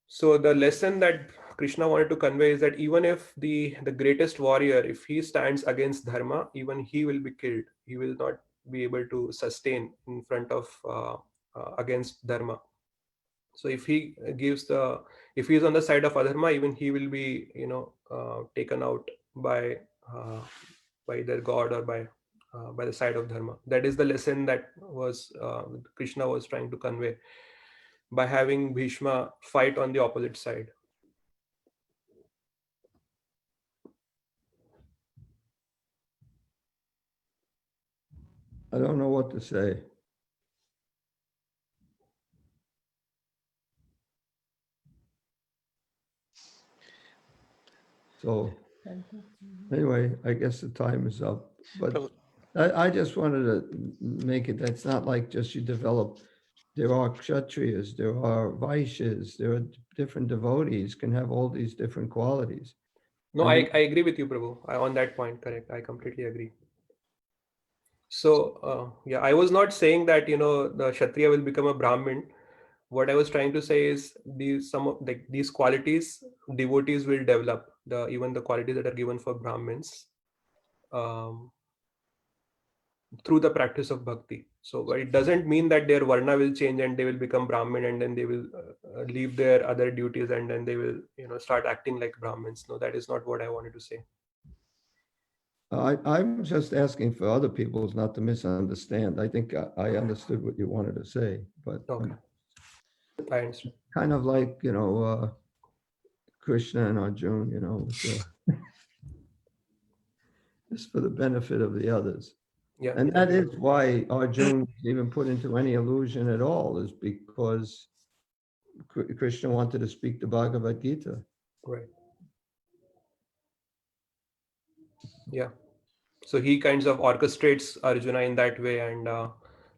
So the lesson that Krishna wanted to convey is that even if the greatest warrior, if he stands against dharma, even he will be killed. He will not be able to sustain in front of against dharma. So if he if he is on the side of adharma, even he will be taken out by their god or by the side of dharma. That is the lesson that was Krishna was trying to convey by having Bhishma fight on the opposite side. I don't know what to say. So anyway, I guess the time is up. But I just wanted to make it, that's not like just you develop, there are Kshatriyas, there are Vaishyas, there are different devotees can have all these different qualities. No, I agree with you, Prabhu. On that point, correct. I completely agree. So yeah, I was not saying that the Kshatriya will become a Brahmin. What I was trying to say is these qualities devotees will develop, even the qualities that are given for Brahmins through the practice of bhakti. So it doesn't mean that their varna will change and they will become Brahmin and then they will leave their other duties and then they will start acting like Brahmins. No, that is not what I wanted to say. I'm just asking for other people not to misunderstand. I think I understood what you wanted to say, but Okay. I understand. kind of like, Krishna and Arjuna, just for the benefit of the others. Yeah. And that is why Arjuna even put into any illusion at all, is because Krishna wanted to speak the Bhagavad Gita. Right. Yeah. So he kinds of orchestrates Arjuna in that way, and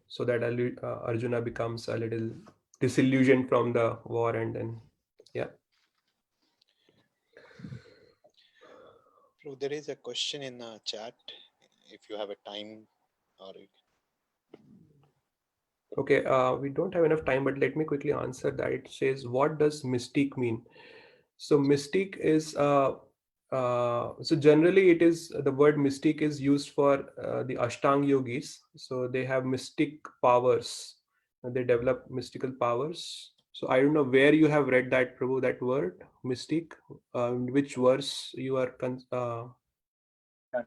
so that Arjuna becomes a little disillusioned from the war, and then yeah. So there is a question in the chat. If you have a time, or Okay, we don't have enough time, but let me quickly answer that. It says, what does mystique mean? So mystique is So generally it is the word mystic is used for the Ashtanga yogis. So they have mystic powers. They develop mystical powers. So I don't know where you have read that, Prabhu, that word mystic. Which verse you are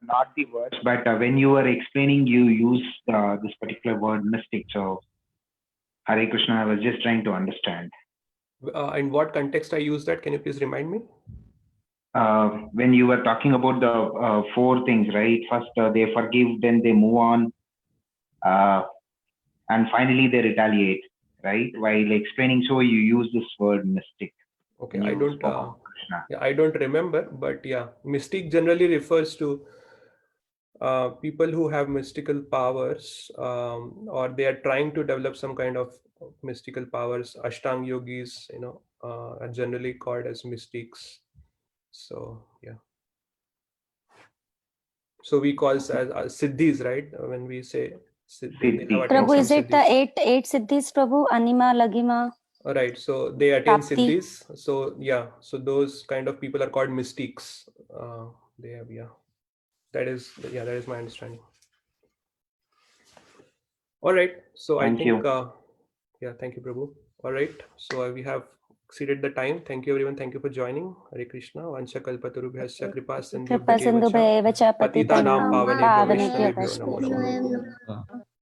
not the words, but when you were explaining, you used this particular word mystic. So, Hare Krishna, I was just trying to understand. in what context I use that? Can you please remind me? When you were talking about the four things, right? First, they forgive, then they move on, and finally they retaliate, right? While explaining, so you use this word mystic. Okay, when I you don't. spoke about Krishna. Yeah, I don't remember, but yeah, mystic generally refers to people who have mystical powers, or they are trying to develop some kind of mystical powers. Ashtanga yogis, are generally called as mystics. So yeah. So we call as siddhis, right? When we say they have Siddhi. attained Prabhu, some is it the siddhis. eight siddhis, Prabhu? Anima, Lagima, Right. So they attain Prapti. siddhis. So yeah. So those kind of people are called mystics. They have, yeah. That is my understanding. All right. So Thank I think, you. yeah, thank you, Prabhu. All right. So we have exceeded the time. Thank you, everyone. Thank you for joining. Hare Krishna. Vansha kalpatarubhyascha kripa Kripa sindhubhya sindhu eva cha. bheva cha Patitanam patitanam pavanebhyo pavanebhyo vaishnavebhyo namo namo. vaishnavebhyo.